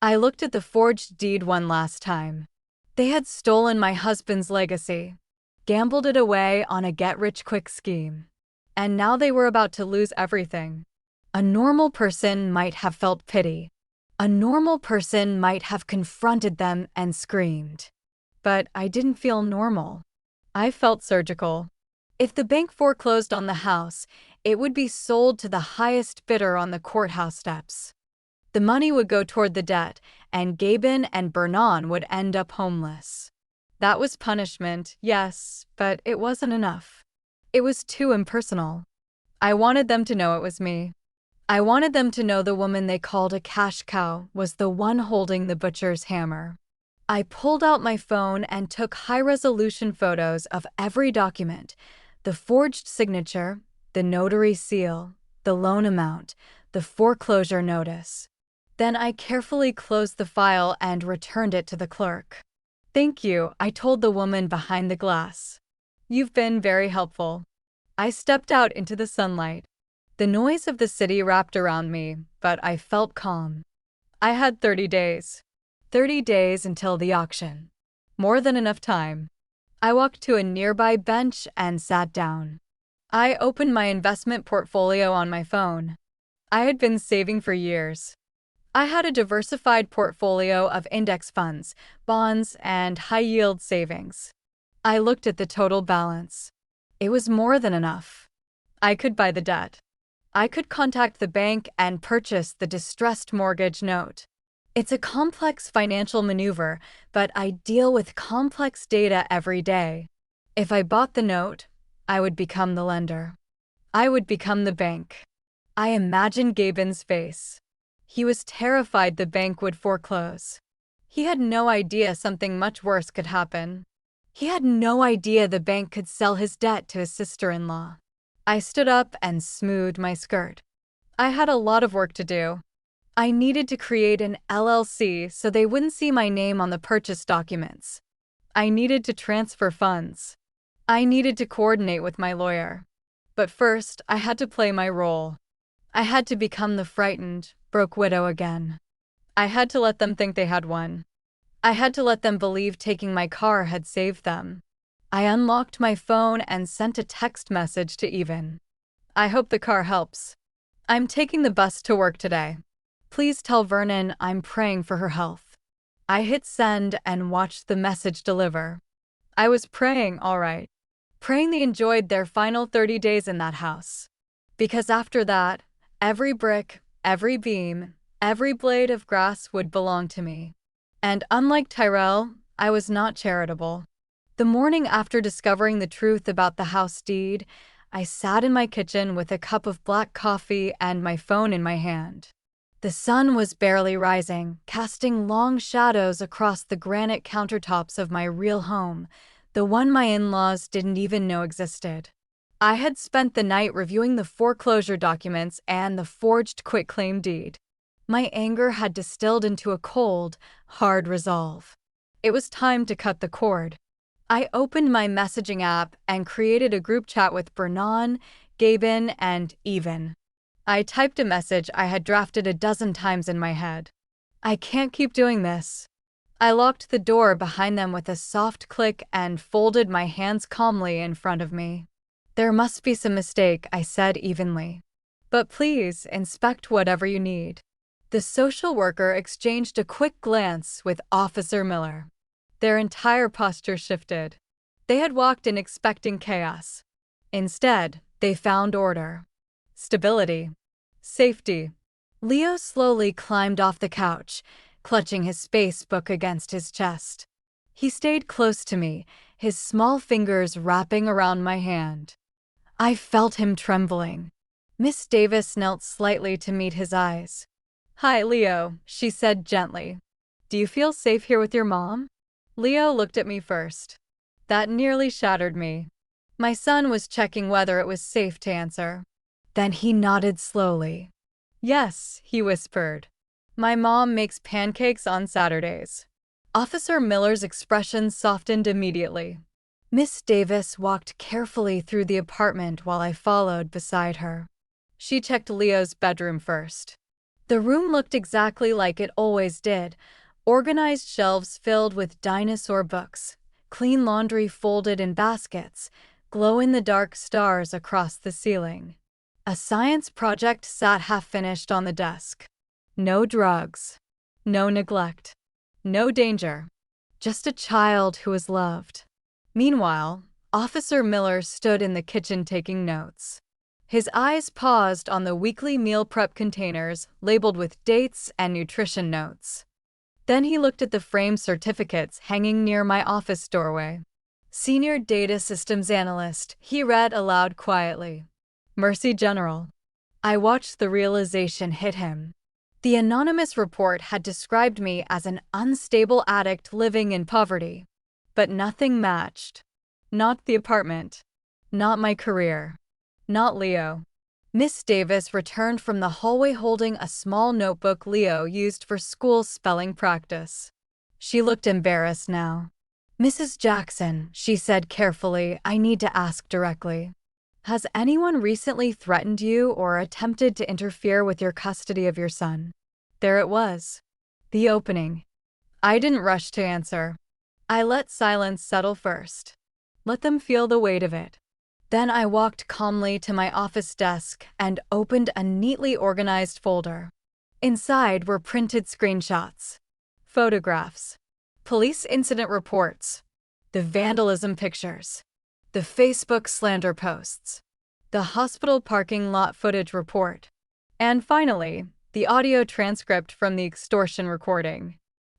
I looked at the forged deed one last time. They had stolen my husband's legacy, gambled it away on a get-rich-quick scheme, and now they were about to lose everything. A normal person might have felt pity. A normal person might have confronted them and screamed. But I didn't feel normal. I felt surgical. If the bank foreclosed on the house, it would be sold to the highest bidder on the courthouse steps. The money would go toward the debt, and Gaben and Vernon would end up homeless. That was punishment, yes, but it wasn't enough. It was too impersonal. I wanted them to know it was me. I wanted them to know the woman they called a cash cow was the one holding the butcher's hammer. I pulled out my phone and took high-resolution photos of every document: the forged signature, the notary seal, the loan amount, the foreclosure notice. Then I carefully closed the file and returned it to the clerk. "Thank you," I told the woman behind the glass. "You've been very helpful." I stepped out into the sunlight. The noise of the city wrapped around me, but I felt calm. I had 30 days. 30 days until the auction. More than enough time. I walked to a nearby bench and sat down. I opened my investment portfolio on my phone. I had been saving for years. I had a diversified portfolio of index funds, bonds, and high-yield savings. I looked at the total balance. It was more than enough. I could buy the debt. I could contact the bank and purchase the distressed mortgage note. It's a complex financial maneuver, but I deal with complex data every day. If I bought the note, I would become the lender. I would become the bank. I imagined Gabon's face. He was terrified the bank would foreclose. He had no idea something much worse could happen. He had no idea the bank could sell his debt to his sister-in-law. I stood up and smoothed my skirt. I had a lot of work to do. I needed to create an LLC so they wouldn't see my name on the purchase documents. I needed to transfer funds. I needed to coordinate with my lawyer. But first, I had to play my role. I had to become the frightened, broke widow again. I had to let them think they had won. I had to let them believe taking my car had saved them. I unlocked my phone and sent a text message to Even. I hope the car helps. I'm taking the bus to work today. Please tell Vernon I'm praying for her health. I hit send and watched the message deliver. I was praying, all right. Praying they enjoyed their final 30 days in that house. Because after that, every brick, every beam, every blade of grass would belong to me. And unlike Tyrell, I was not charitable. The morning after discovering the truth about the house deed, I sat in my kitchen with a cup of black coffee and my phone in my hand. The sun was barely rising, casting long shadows across the granite countertops of my real home, the one my in-laws didn't even know existed. I had spent the night reviewing the foreclosure documents and the forged quitclaim deed. My anger had distilled into a cold, hard resolve. It was time to cut the cord. I opened my messaging app and created a group chat with Vernon, Gabon, and Even. I typed a message I had drafted a dozen times in my head. I can't keep doing this. I locked the door behind them with a soft click and folded my hands calmly in front of me. There must be some mistake, I said evenly. But please, inspect whatever you need. The social worker exchanged a quick glance with Officer Miller. Their entire posture shifted. They had walked in expecting chaos. Instead, they found order, stability, safety. Leo slowly climbed off the couch, clutching his space book against his chest. He stayed close to me, his small fingers wrapping around my hand. I felt him trembling. Miss Davis knelt slightly to meet his eyes. "Hi, Leo," she said gently. "Do you feel safe here with your mom?" Leo looked at me first. That nearly shattered me. My son was checking whether it was safe to answer. Then he nodded slowly. "Yes," he whispered. "My mom makes pancakes on Saturdays." Officer Miller's expression softened immediately. Miss Davis walked carefully through the apartment while I followed beside her. She checked Leo's bedroom first. The room looked exactly like it always did. Organized shelves filled with dinosaur books, clean laundry folded in baskets, glow-in-the-dark stars across the ceiling. A science project sat half-finished on the desk. No drugs. No neglect. No danger. Just a child who was loved. Meanwhile, Officer Miller stood in the kitchen taking notes. His eyes paused on the weekly meal prep containers labeled with dates and nutrition notes. Then he looked at the framed certificates hanging near my office doorway. "Senior Data Systems Analyst," he read aloud quietly. "Mercy General." I watched the realization hit him. The anonymous report had described me as an unstable addict living in poverty. But nothing matched. Not the apartment. Not my career. Not Leo. Miss Davis returned from the hallway holding a small notebook Leo used for school spelling practice. She looked embarrassed now. "Mrs. Jackson," she said carefully, "I need to ask directly. Has anyone recently threatened you or attempted to interfere with your custody of your son?" There it was. The opening. I didn't rush to answer. I let silence settle first. Let them feel the weight of it. Then I walked calmly to my office desk and opened a neatly organized folder. Inside were printed screenshots, photographs, police incident reports, the vandalism pictures, the Facebook slander posts, the hospital parking lot footage report, and finally, the audio transcript from the extortion recording.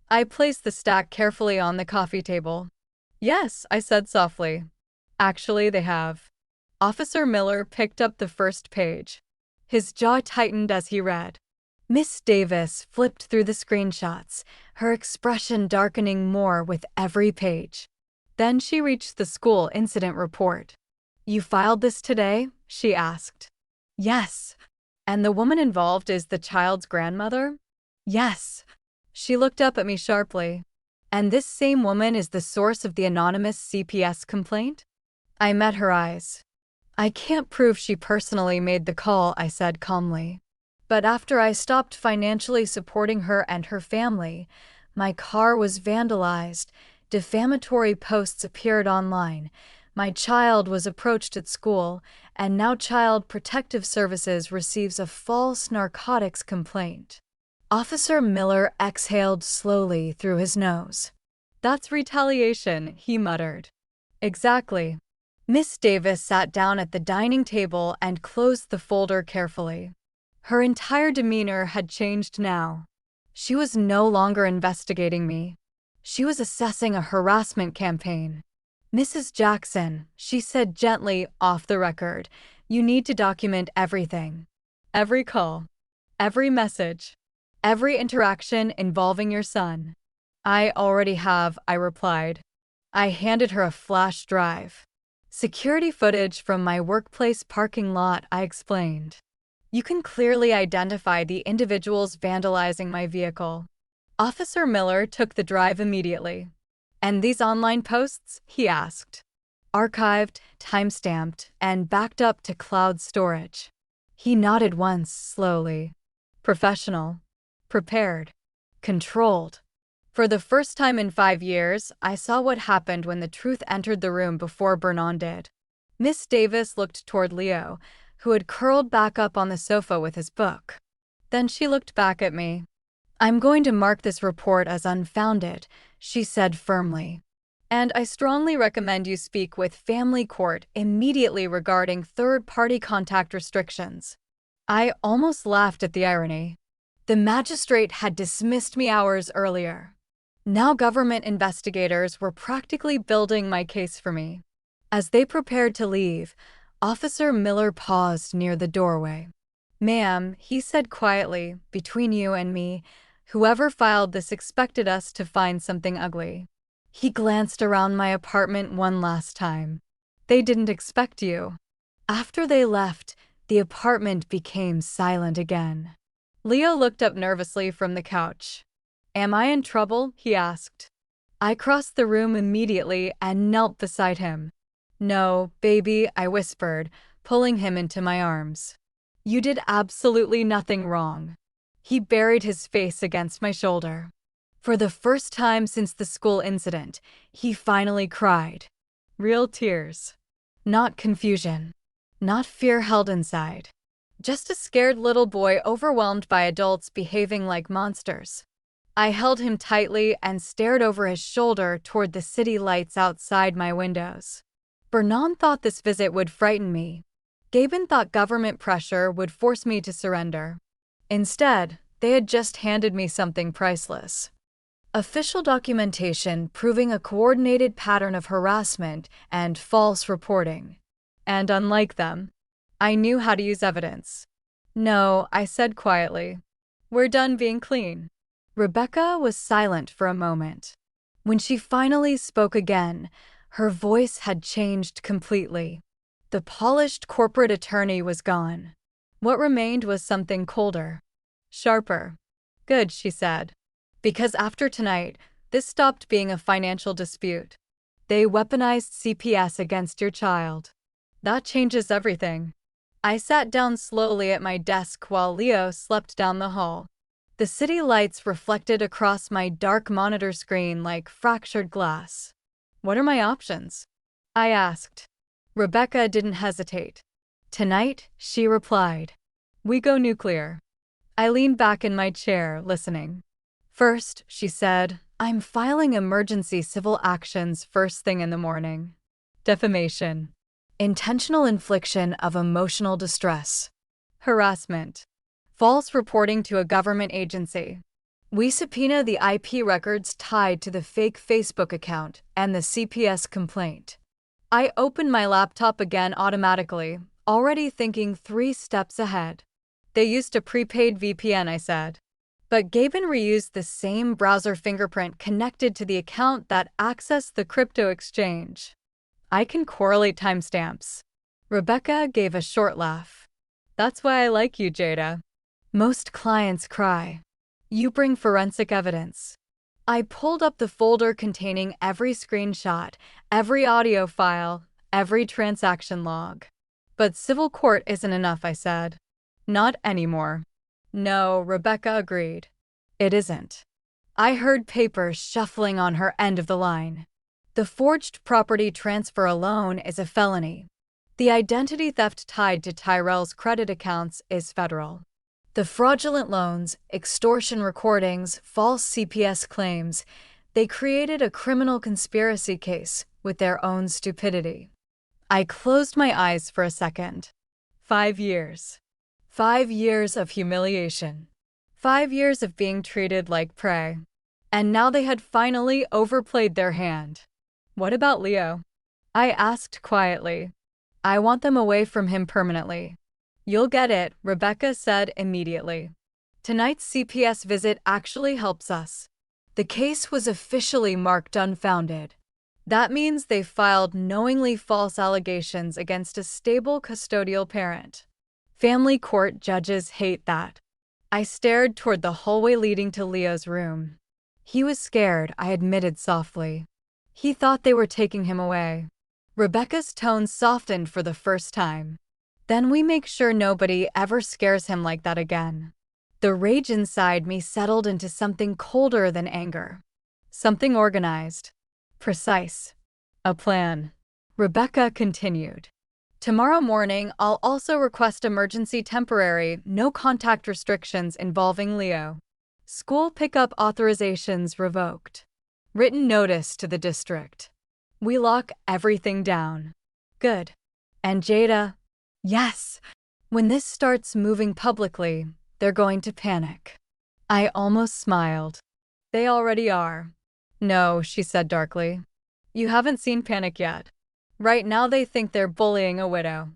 I placed the stack carefully on the coffee table. Yes, I said softly. Actually, they have. Officer Miller picked up the first page. His jaw tightened as he read. Miss Davis flipped through the screenshots, her expression darkening more with every page. Then she reached the school incident report. You filed this today? She asked. Yes. And the woman involved is the child's grandmother? Yes. She looked up at me sharply. And this same woman is the source of the anonymous CPS complaint? I met her eyes. I can't prove she personally made the call, I said calmly. But after I stopped financially supporting her and her family, my car was vandalized, defamatory posts appeared online, my child was approached at school, and now Child Protective Services receives a false narcotics complaint. Officer Miller exhaled slowly through his nose. That's retaliation, he muttered. Exactly. Miss Davis sat down at the dining table and closed the folder carefully. Her entire demeanor had changed now. She was no longer investigating me. She was assessing a harassment campaign. Mrs. Jackson, she said gently off the record, you need to document everything. Every call. Every message. Every interaction involving your son. I already have, I replied. I handed her a flash drive. Security footage from my workplace parking lot, I explained. You can clearly identify the individuals vandalizing my vehicle. Officer Miller took the drive immediately. And these online posts? He asked. Archived, time-stamped, and backed up to cloud storage. He nodded once, slowly. Professional. Prepared. Controlled. For the first time in 5 years, I saw what happened when the truth entered the room before Vernon did. Miss Davis looked toward Leo, who had curled back up on the sofa with his book. Then she looked back at me. I'm going to mark this report as unfounded, she said firmly. And I strongly recommend you speak with Family Court immediately regarding third-party contact restrictions. I almost laughed at the irony. The magistrate had dismissed me hours earlier. Now government investigators were practically building my case for me. As they prepared to leave, Officer Miller paused near the doorway. Ma'am, he said quietly, between you and me, whoever filed this expected us to find something ugly. He glanced around my apartment one last time. They didn't expect you. After they left, the apartment became silent again. Leo looked up nervously from the couch. Am I in trouble? He asked. I crossed the room immediately and knelt beside him. No, baby, I whispered, pulling him into my arms. You did absolutely nothing wrong. He buried his face against my shoulder. For the first time since the school incident, he finally cried. Real tears. Not confusion. Not fear held inside. Just a scared little boy overwhelmed by adults behaving like monsters. I held him tightly and stared over his shoulder toward the city lights outside my windows. Vernon thought this visit would frighten me. Gaben thought government pressure would force me to surrender. Instead, they had just handed me something priceless. Official documentation proving a coordinated pattern of harassment and false reporting. And unlike them, I knew how to use evidence. No, I said quietly. We're done being clean. Rebecca was silent for a moment. When she finally spoke again, her voice had changed completely. The polished corporate attorney was gone. What remained was something colder. Sharper. Good, she said. Because after tonight, this stopped being a financial dispute. They weaponized CPS against your child. That changes everything. I sat down slowly at my desk while Leo slept down the hall. The city lights reflected across my dark monitor screen like fractured glass. What are my options? I asked. Rebecca didn't hesitate. Tonight, she replied. We go nuclear. I leaned back in my chair, listening. First, she said, I'm filing emergency civil actions first thing in the morning. Defamation. Intentional infliction of emotional distress. Harassment. False reporting to a government agency. We subpoena the IP records tied to the fake Facebook account and the CPS complaint. I opened my laptop again automatically, already thinking 3 steps ahead. They used a prepaid VPN, I said. But Gaben reused the same browser fingerprint connected to the account that accessed the crypto exchange. I can correlate timestamps. Rebecca gave a short laugh. That's why I like you, Jada. Most clients cry. You bring forensic evidence. I pulled up the folder containing every screenshot, every audio file, every transaction log. But civil court isn't enough, I said. Not anymore. No, Rebecca agreed. It isn't. I heard papers shuffling on her end of the line. The forged property transfer alone is a felony. The identity theft tied to Tyrell's credit accounts is federal. The fraudulent loans, extortion recordings, false CPS claims, they created a criminal conspiracy case with their own stupidity. I closed my eyes for a second. 5 years. 5 years of humiliation. 5 years of being treated like prey. And now they had finally overplayed their hand. What about Leo? I asked quietly. I want them away from him permanently. You'll get it, Rebecca said immediately. Tonight's CPS visit actually helps us. The case was officially marked unfounded. That means they filed knowingly false allegations against a stable custodial parent. Family court judges hate that. I stared toward the hallway leading to Leo's room. He was scared, I admitted softly. He thought they were taking him away. Rebecca's tone softened for the first time. Then we make sure nobody ever scares him like that again. The rage inside me settled into something colder than anger. Something organized. Precise. A plan. Rebecca continued. Tomorrow morning, I'll also request emergency temporary, no contact restrictions involving Leo. School pickup authorizations revoked. Written notice to the district. We lock everything down. Good. And Jada? Yes. When this starts moving publicly, they're going to panic. I almost smiled. They already are. No, she said darkly. You haven't seen panic yet. Right now they think they're bullying a widow.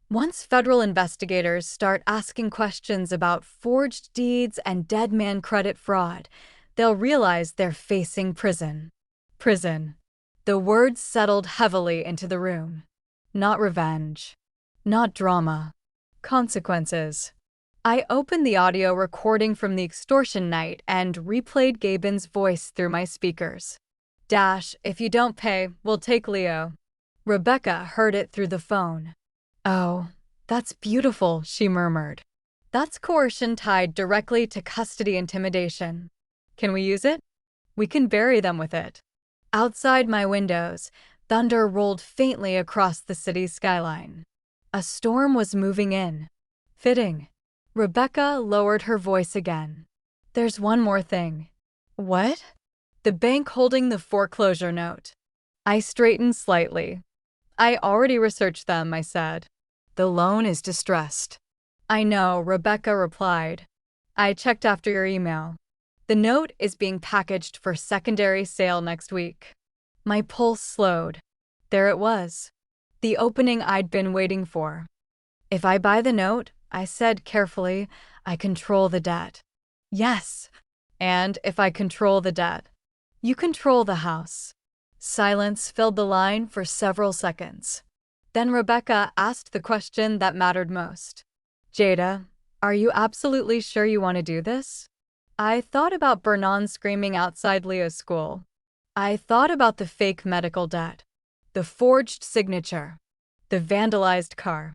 Once federal investigators start asking questions about forged deeds and dead man credit fraud, they'll realize they're facing prison. Prison. The words settled heavily into the room. Not revenge. Not drama. Consequences. I opened the audio recording from the extortion night and replayed Gaben's voice through my speakers. Dash, if you don't pay, we'll take Leo. Rebecca heard it through the phone. Oh, that's beautiful, she murmured. That's coercion tied directly to custody intimidation. Can we use it? We can bury them with it. Outside my windows, thunder rolled faintly across the city's skyline. A storm was moving in. Fitting. Rebecca lowered her voice again. There's one more thing. What? The bank holding the foreclosure note. I straightened slightly. I already researched them, I said. The loan is distressed. I know, Rebecca replied. I checked after your email. The note is being packaged for secondary sale next week. My pulse slowed. There it was. The opening I'd been waiting for. If I buy the note, I said carefully, I control the debt. Yes. And if I control the debt, you control the house. Silence filled the line for several seconds. Then Rebecca asked the question that mattered most. Jada, are you absolutely sure you want to do this? I thought about Bernon screaming outside Leo's school. I thought about the fake medical debt, the forged signature, the vandalized car,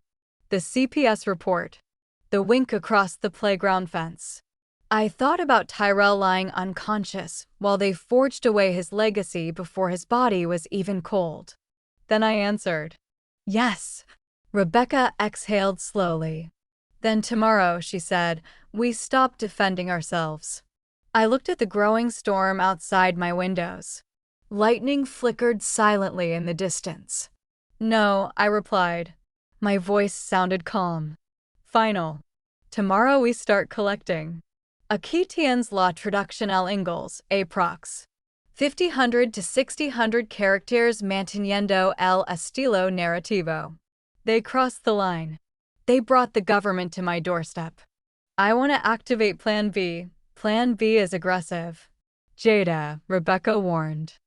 the CPS report, the wink across the playground fence. I thought about Tyrell lying unconscious while they forged away his legacy before his body was even cold. Then I answered, "Yes." Rebecca exhaled slowly. "Then tomorrow," she said, "we stop defending ourselves." I looked at the growing storm outside my windows. Lightning flickered silently in the distance. "No," I replied. My voice sounded calm. "Final. Tomorrow we start collecting. Aquí tienes la traducción al inglés, aprox. 50 to 60 characters manteniendo el estilo narrativo." They crossed the line. They brought the government to my doorstep. "I want to activate Plan B. Plan B is aggressive." "Jada," Rebecca warned.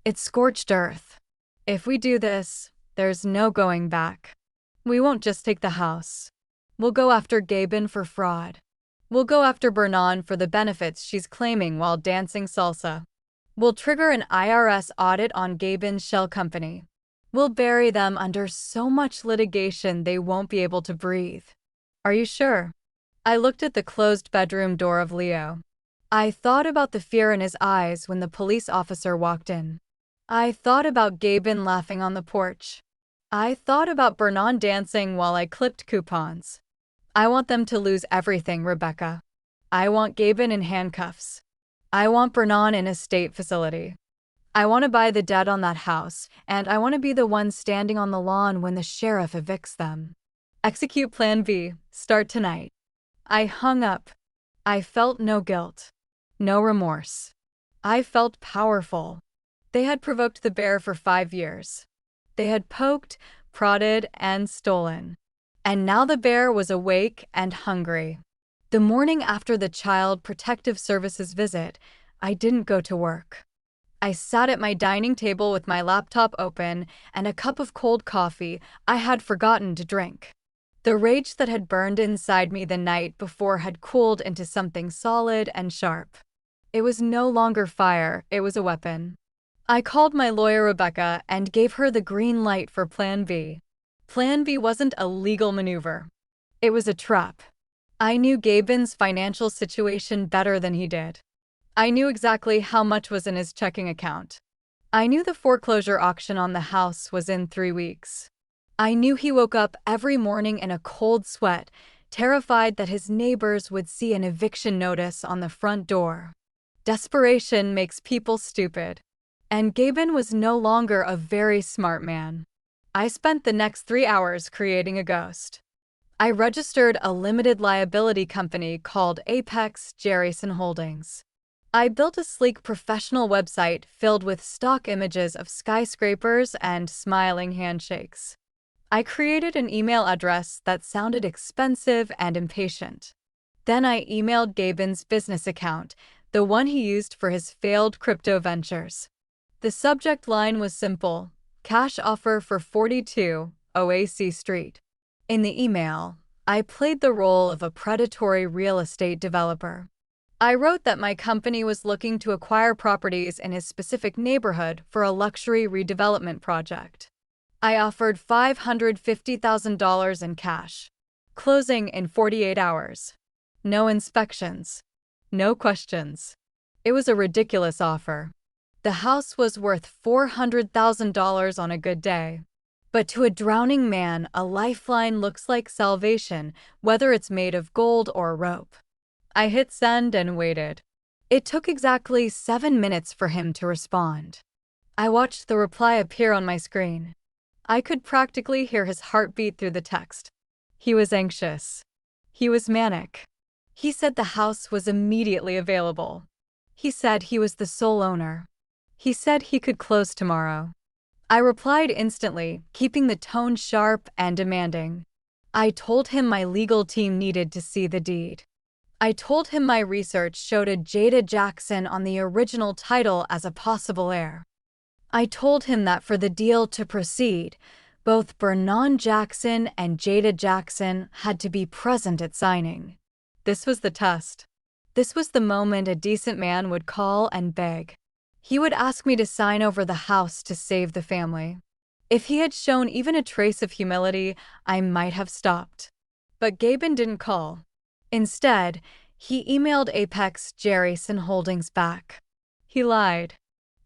"It's scorched earth. If we do this, there's no going back. We won't just take the house. We'll go after Gabin for fraud. We'll go after Bernan for the benefits she's claiming while dancing salsa. We'll trigger an IRS audit on Gabin's shell company. We'll bury them under so much litigation they won't be able to breathe." "Are you sure?" I looked at the closed bedroom door of Leo. I thought about the fear in his eyes when the police officer walked in. I thought about Gabin laughing on the porch. I thought about Bernan dancing while I clipped coupons. I want them to lose everything, Rebecca. I want Gabin in handcuffs. I want Bernan in a state facility. I want to buy the debt on that house, and I want to be the one standing on the lawn when the sheriff evicts them. Execute Plan B. Start tonight. I hung up. I felt no guilt. No remorse. I felt powerful. They had provoked the bear for 5 years. They had poked, prodded, and stolen. And now the bear was awake and hungry. The morning after the Child Protective Services visit, I didn't go to work. I sat at my dining table with my laptop open and a cup of cold coffee I had forgotten to drink. The rage that had burned inside me the night before had cooled into something solid and sharp. It was no longer fire, it was a weapon. I called my lawyer Rebecca and gave her the green light for Plan B. Plan B wasn't a legal maneuver. It was a trap. I knew Gabin's financial situation better than he did. I knew exactly how much was in his checking account. I knew the foreclosure auction on the house was in 3 weeks. I knew he woke up every morning in a cold sweat, terrified that his neighbors would see an eviction notice on the front door. Desperation makes people stupid. And Gabin was no longer a very smart man. I spent the next 3 hours creating a ghost. I registered a limited liability company called Apex Jerryson Holdings. I built a sleek professional website filled with stock images of skyscrapers and smiling handshakes. I created an email address that sounded expensive and impatient. Then I emailed Gabin's business account, the one he used for his failed crypto ventures. The subject line was simple: cash offer for 42 OAC Street. In the email, I played the role of a predatory real estate developer. I wrote that my company was looking to acquire properties in his specific neighborhood for a luxury redevelopment project. I offered $550,000 in cash. Closing in 48 hours. No inspections. No questions. It was a ridiculous offer. The house was worth $400,000 on a good day. But to a drowning man, a lifeline looks like salvation, whether it's made of gold or rope. I hit send and waited. It took exactly 7 minutes for him to respond. I watched the reply appear on my screen. I could practically hear his heartbeat through the text. He was anxious. He was manic. He said the house was immediately available. He said he was the sole owner. He said he could close tomorrow. I replied instantly, keeping the tone sharp and demanding. I told him my legal team needed to see the deed. I told him my research showed a Jada Jackson on the original title as a possible heir. I told him that for the deal to proceed, both Bernan Jackson and Jada Jackson had to be present at signing. This was the test. This was the moment a decent man would call and beg. He would ask me to sign over the house to save the family. If he had shown even a trace of humility, I might have stopped. But Gabin didn't call. Instead, he emailed Apex Jerryson Holdings back. He lied.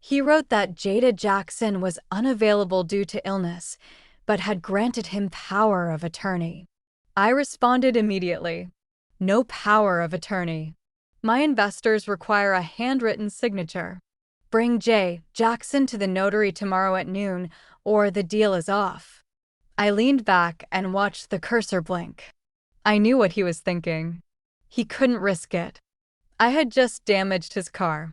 He wrote that Jada Jackson was unavailable due to illness, but had granted him power of attorney. I responded immediately. No power of attorney. My investors require a handwritten signature. Bring J. Jackson to the notary tomorrow at noon, or the deal is off. I leaned back and watched the cursor blink. I knew what he was thinking. He couldn't risk it. I had just damaged his car.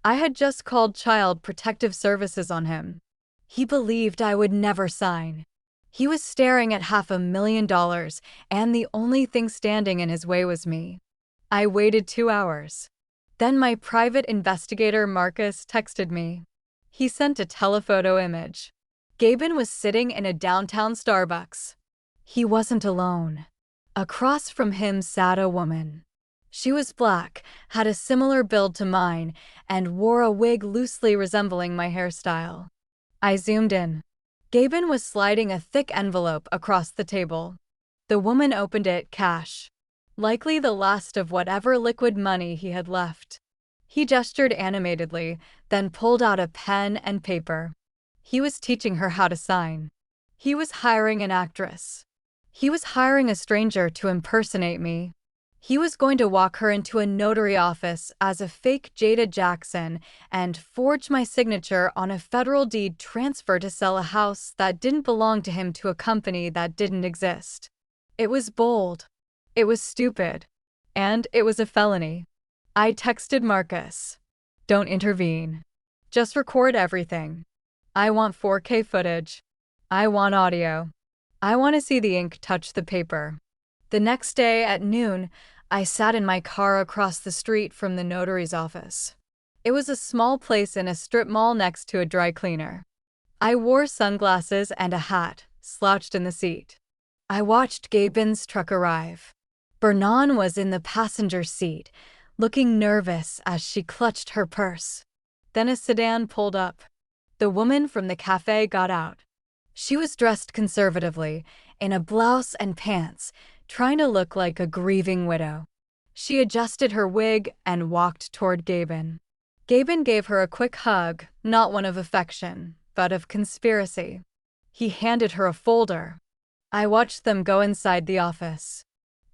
I had just called Child Protective Services on him. He believed I would never sign. He was staring at $500,000, and the only thing standing in his way was me. I waited 2 hours. Then my private investigator Marcus texted me. He sent a telephoto image. Gaben was sitting in a downtown Starbucks. He wasn't alone. Across from him sat a woman. She was black, had a similar build to mine, and wore a wig loosely resembling my hairstyle. I zoomed in. Gaben was sliding a thick envelope across the table. The woman opened it, cash. Likely the last of whatever liquid money he had left. He gestured animatedly, then pulled out a pen and paper. He was teaching her how to sign. He was hiring an actress. He was hiring a stranger to impersonate me. He was going to walk her into a notary office as a fake Jada Jackson and forge my signature on a federal deed transfer to sell a house that didn't belong to him to a company that didn't exist. It was bold. It was stupid. And it was a felony. I texted Marcus. Don't intervene. Just record everything. I want 4K footage. I want audio. I want to see the ink touch the paper. The next day at noon, I sat in my car across the street from the notary's office. It was a small place in a strip mall next to a dry cleaner. I wore sunglasses and a hat, slouched in the seat. I watched Gaben's truck arrive. Bernan was in the passenger seat, looking nervous as she clutched her purse. Then a sedan pulled up. The woman from the cafe got out. She was dressed conservatively, in a blouse and pants, trying to look like a grieving widow. She adjusted her wig and walked toward Gaben. Gaben gave her a quick hug, not one of affection, but of conspiracy. He handed her a folder. I watched them go inside the office.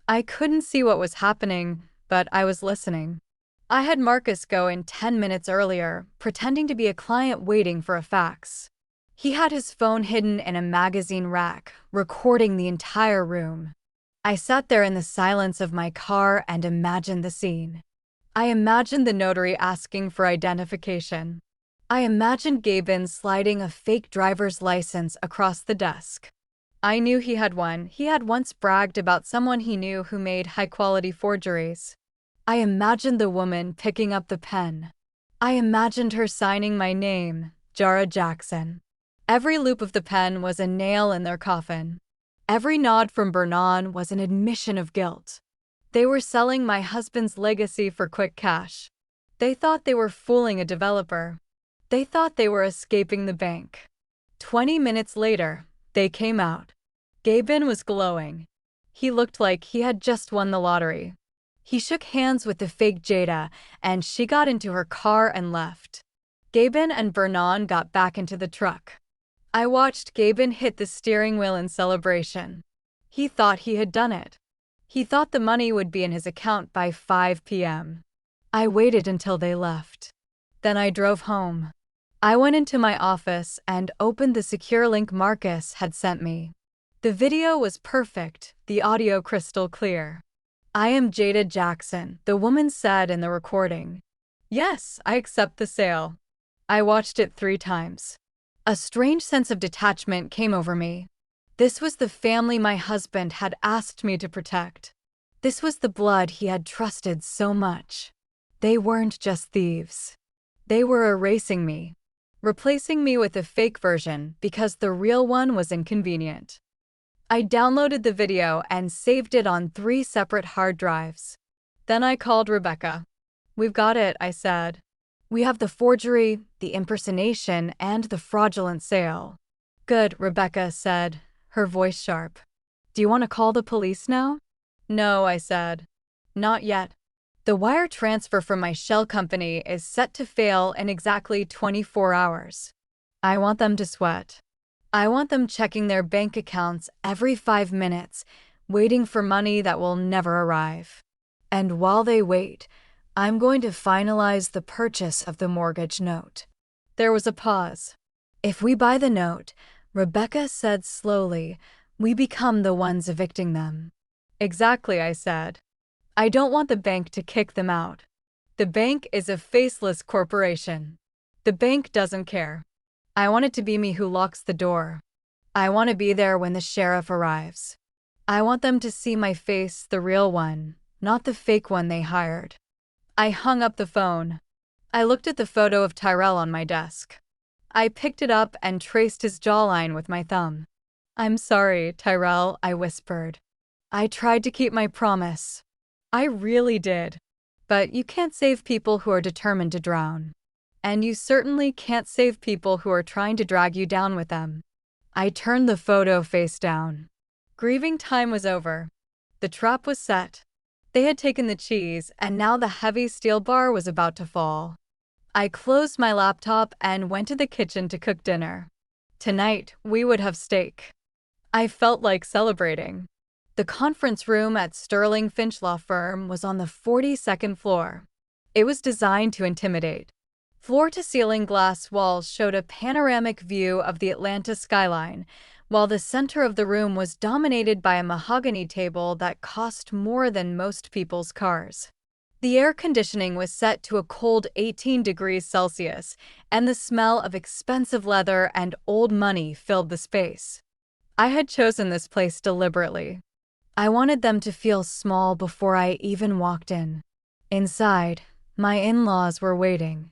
I couldn't see what was happening, but I was listening. I had Marcus go in 10 minutes earlier, pretending to be a client waiting for a fax. He had his phone hidden in a magazine rack, recording the entire room. I sat there in the silence of my car and imagined the scene. I imagined the notary asking for identification. I imagined Gaben sliding a fake driver's license across the desk. I knew he had one. He had once bragged about someone he knew who made high-quality forgeries. I imagined the woman picking up the pen. I imagined her signing my name, Jara Jackson. Every loop of the pen was a nail in their coffin. Every nod from Bernan was an admission of guilt. They were selling my husband's legacy for quick cash. They thought they were fooling a developer. They thought they were escaping the bank. 20 minutes later, they came out. Gaben was glowing. He looked like he had just won the lottery. He shook hands with the fake Jada, and she got into her car and left. Gaben and Bernan got back into the truck. I watched Gaben hit the steering wheel in celebration. He thought he had done it. He thought the money would be in his account by 5 p.m. I waited until they left. Then I drove home. I went into my office and opened the secure link Marcus had sent me. The video was perfect, the audio crystal clear. "I am Jada Jackson," the woman said in the recording. "Yes, I accept the sale." I watched it 3 times. A strange sense of detachment came over me. This was the family my husband had asked me to protect. This was the blood he had trusted so much. They weren't just thieves. They were erasing me, replacing me with a fake version because the real one was inconvenient. I downloaded the video and saved it on 3 separate hard drives. Then I called Rebecca. "We've got it," I said. "We have the forgery, the impersonation, and the fraudulent sale." "Good," Rebecca said, her voice sharp. "Do you want to call the police now?" "No," I said. "Not yet. The wire transfer from my shell company is set to fail in exactly 24 hours. I want them to sweat. I want them checking their bank accounts every 5 minutes, waiting for money that will never arrive. And while they wait, I'm going to finalize the purchase of the mortgage note. There was a pause. If we buy the note, Rebecca said slowly, we become the ones evicting them. Exactly, I said. I don't want the bank to kick them out. The bank is a faceless corporation. The bank doesn't care. I want it to be me who locks the door. I want to be there when the sheriff arrives. I want them to see my face, the real one, not the fake one they hired. I hung up the phone. I looked at the photo of Tyrell on my desk. I picked it up and traced his jawline with my thumb. I'm sorry, Tyrell, I whispered. I tried to keep my promise. I really did. But you can't save people who are determined to drown. And you certainly can't save people who are trying to drag you down with them. I turned the photo face down. Grieving time was over. The trap was set. They had taken the cheese, and now the heavy steel bar was about to fall. I closed my laptop and went to the kitchen to cook dinner. Tonight, we would have steak. I felt like celebrating. The conference room at Sterling Finch Law Firm was on the 42nd floor. It was designed to intimidate. Floor-to-ceiling glass walls showed a panoramic view of the Atlanta skyline, while the center of the room was dominated by a mahogany table that cost more than most people's cars. The air conditioning was set to a cold 18 degrees Celsius, and the smell of expensive leather and old money filled the space. I had chosen this place deliberately. I wanted them to feel small before I even walked in. Inside, my in-laws were waiting.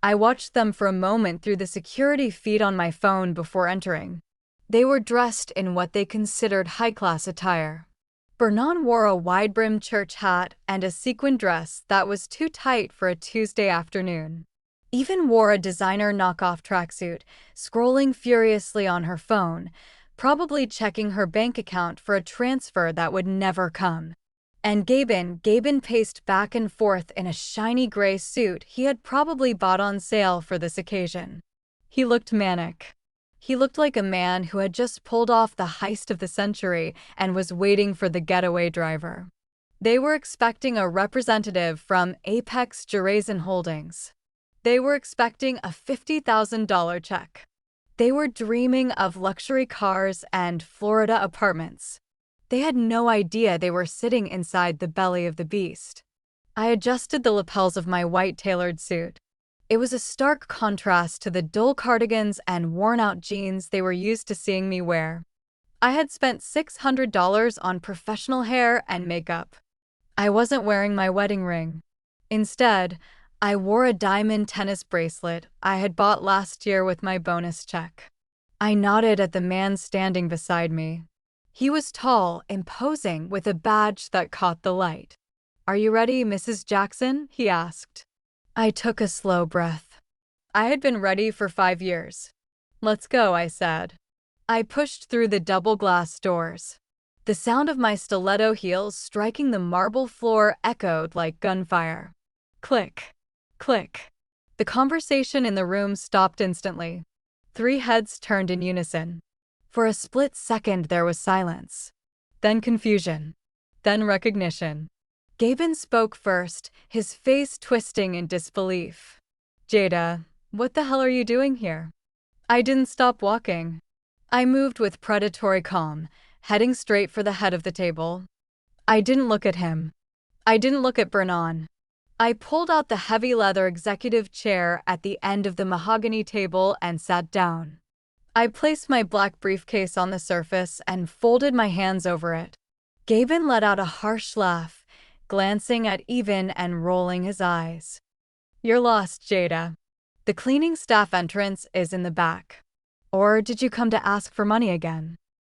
I watched them for a moment through the security feed on my phone before entering. They were dressed in what they considered high-class attire. Vernon wore a wide-brimmed church hat and a sequin dress that was too tight for a Tuesday afternoon. Eva wore a designer knockoff tracksuit, scrolling furiously on her phone, probably checking her bank account for a transfer that would never come. And Gaben paced back and forth in a shiny gray suit he had probably bought on sale for this occasion. He looked manic. He looked like a man who had just pulled off the heist of the century and was waiting for the getaway driver. They were expecting a representative from Apex Gerazen Holdings. They were expecting a $50,000 check. They were dreaming of luxury cars and Florida apartments. They had no idea they were sitting inside the belly of the beast. I adjusted the lapels of my white tailored suit. It was a stark contrast to the dull cardigans and worn-out jeans they were used to seeing me wear. I had spent $600 on professional hair and makeup. I wasn't wearing my wedding ring. Instead, I wore a diamond tennis bracelet I had bought last year with my bonus check. I nodded at the man standing beside me. He was tall, imposing, with a badge that caught the light. "Are you ready, Mrs. Jackson?" he asked. I took a slow breath. I had been ready for 5 years. "Let's go," I said. I pushed through the double glass doors. The sound of my stiletto heels striking the marble floor echoed like gunfire. Click. Click. The conversation in the room stopped instantly. 3 heads turned in unison. For a split second there was silence. Then confusion. Then recognition. Gaben spoke first, his face twisting in disbelief. "Jada, what the hell are you doing here?" I didn't stop walking. I moved with predatory calm, heading straight for the head of the table. I didn't look at him. I didn't look at Vernon. I pulled out the heavy leather executive chair at the end of the mahogany table and sat down. I placed my black briefcase on the surface and folded my hands over it. Gaben let out a harsh laugh, glancing at Eva and rolling his eyes. "You're lost, Jada. The cleaning staff entrance is in the back. Or did you come to ask for money again?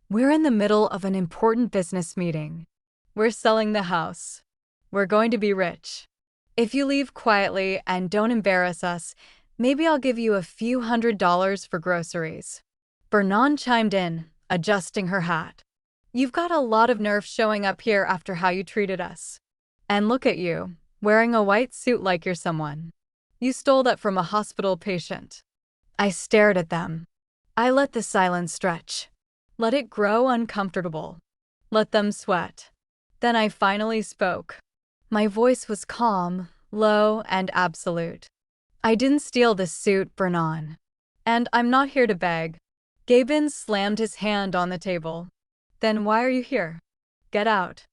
We're in the middle of an important business meeting. We're selling the house. We're going to be rich. If you leave quietly and don't embarrass us, maybe I'll give you a few $100s for groceries." Vernon chimed in, adjusting her hat. "You've got a lot of nerve showing up here after how you treated us. And look at you, wearing a white suit like you're someone. You stole that from a hospital patient. I stared at them. I let the silence stretch. Let it grow uncomfortable. Let them sweat. Then I finally spoke. My voice was calm, low, and absolute. I didn't steal this suit, Vernon. And I'm not here to beg. Gabin slammed his hand on the table. Then why are you here? Get out.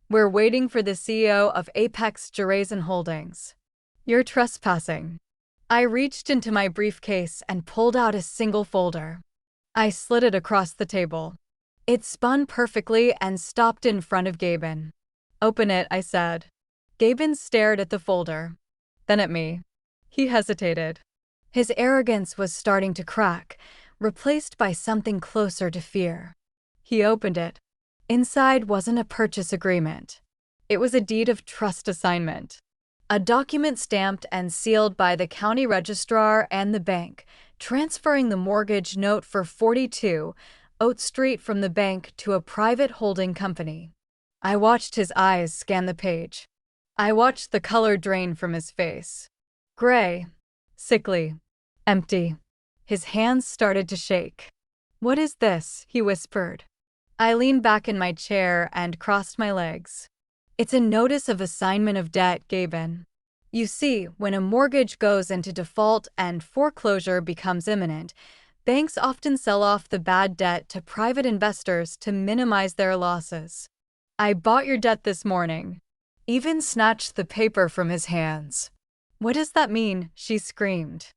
We're waiting for the CEO of Apex Gerazen Holdings. You're trespassing. I reached into my briefcase and pulled out a single folder. I slid it across the table. It spun perfectly and stopped in front of Gabin. Open it, I said. Gabin stared at the folder, then at me. He hesitated. His arrogance was starting to crack, replaced by something closer to fear. He opened it. Inside wasn't a purchase agreement. It was a deed of trust assignment. A document stamped and sealed by the county registrar and the bank, transferring the mortgage note for 42 Oat Street from the bank to a private holding company. I watched his eyes scan the page. I watched the color drain from his face. Gray, sickly, empty. His hands started to shake. What is this? He whispered. I leaned back in my chair and crossed my legs. It's a notice of assignment of debt, Gabin. You see, when a mortgage goes into default and foreclosure becomes imminent, banks often sell off the bad debt to private investors to minimize their losses. I bought your debt this morning. Even snatched the paper from his hands. What does that mean? She screamed.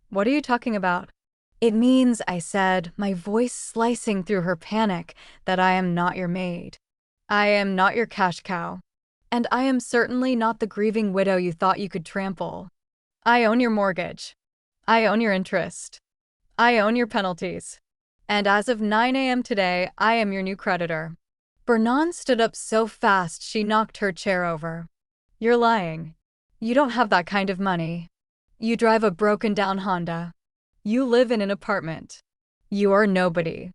What are you talking about? It means, I said, my voice slicing through her panic, that I am not your maid. I am not your cash cow. And I am certainly not the grieving widow you thought you could trample. I own your mortgage. I own your interest. I own your penalties. And as of 9 a.m. today, I am your new creditor. Vernon stood up so fast she knocked her chair over. You're lying. You don't have that kind of money. You drive a broken-down Honda. You live in an apartment. You are nobody.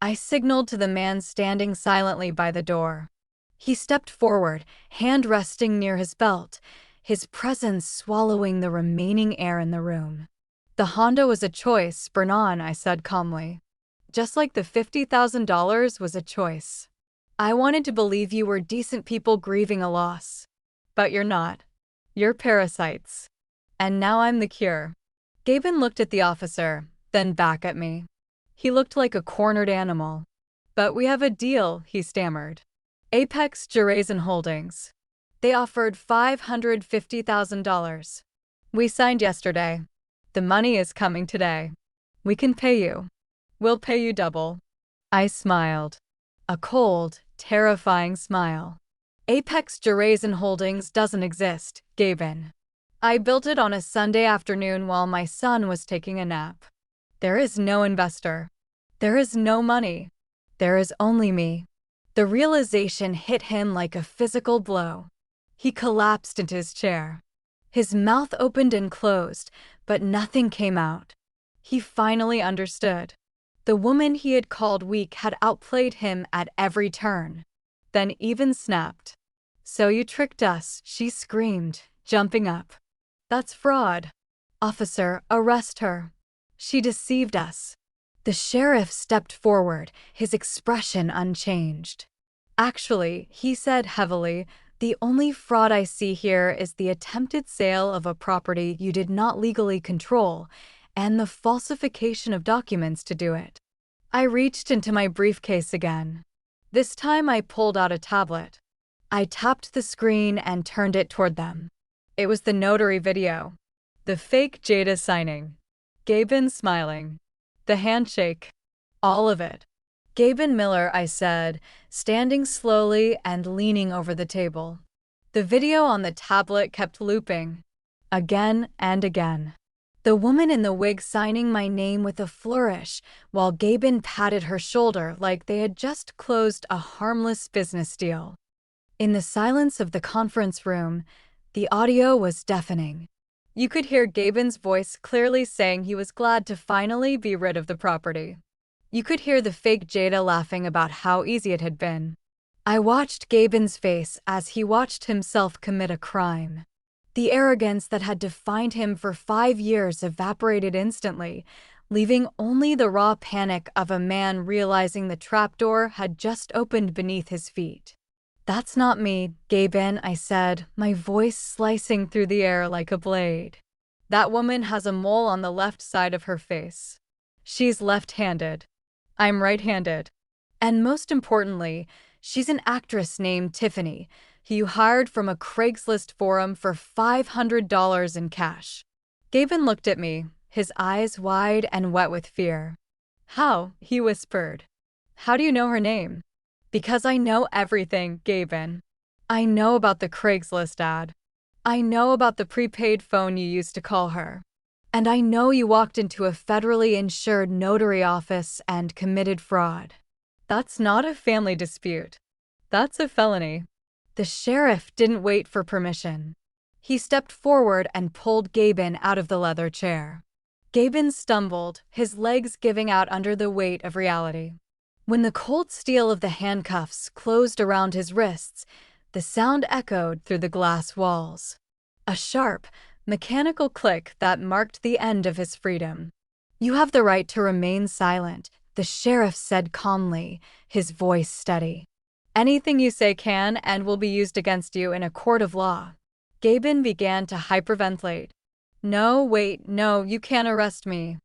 I signaled to the man standing silently by the door. He stepped forward, hand resting near his belt, his presence swallowing the remaining air in the room. The Honda was a choice, Vernon, I said calmly. Just like the $50,000 was a choice. I wanted to believe you were decent people grieving a loss. But you're not. You're parasites. And now I'm the cure. Gabin looked at the officer, then back at me. He looked like a cornered animal. But we have a deal, he stammered. Apex Gerazen Holdings. They offered $550,000. We signed yesterday. The money is coming today. We can pay you. We'll pay you double. I smiled. A cold, terrifying smile. Apex Gerazen Holdings doesn't exist, Gabin. I built it on a Sunday afternoon while my son was taking a nap. There is no investor. There is no money. There is only me. The realization hit him like a physical blow. He collapsed into his chair. His mouth opened and closed, but nothing came out. He finally understood. The woman he had called weak had outplayed him at every turn. Then even snapped. So you tricked us, she screamed, jumping up. That's fraud. Officer, arrest her. She deceived us. The sheriff stepped forward, his expression unchanged. Actually, he said heavily, the only fraud I see here is the attempted sale of a property you did not legally control, and the falsification of documents to do it. I reached into my briefcase again. This time I pulled out a tablet. I tapped the screen and turned it toward them. It was the notary video. The fake Jada signing. Gabin smiling. The handshake. All of it. Gabin Miller, I said, standing slowly and leaning over the table. The video on the tablet kept looping. Again and again. The woman in the wig signing my name with a flourish, while Gabin patted her shoulder like they had just closed a harmless business deal. In the silence of the conference room, the audio was deafening. You could hear Gabin's voice clearly saying he was glad to finally be rid of the property. You could hear the fake Jada laughing about how easy it had been. I watched Gabin's face as he watched himself commit a crime. The arrogance that had defined him for 5 years evaporated instantly, leaving only the raw panic of a man realizing the trapdoor had just opened beneath his feet. "That's not me, Gaben," I said, my voice slicing through the air like a blade. "That woman has a mole on the left side of her face. She's left-handed. I'm right-handed. And most importantly, she's an actress named Tiffany, who you hired from a Craigslist forum for $500 in cash." Gaben looked at me, his eyes wide and wet with fear. "How?" he whispered. "How do you know her name?" "Because I know everything, Gaben. I know about the Craigslist ad. I know about the prepaid phone you used to call her. And I know you walked into a federally insured notary office and committed fraud. That's not a family dispute. That's a felony." The sheriff didn't wait for permission. He stepped forward and pulled Gaben out of the leather chair. Gaben stumbled, his legs giving out under the weight of reality. When the cold steel of the handcuffs closed around his wrists, the sound echoed through the glass walls. A sharp, mechanical click that marked the end of his freedom. "You have the right to remain silent," the sheriff said calmly, his voice steady. "Anything you say can and will be used against you in a court of law." Gaben began to hyperventilate. "No, wait, no, you can't arrest me.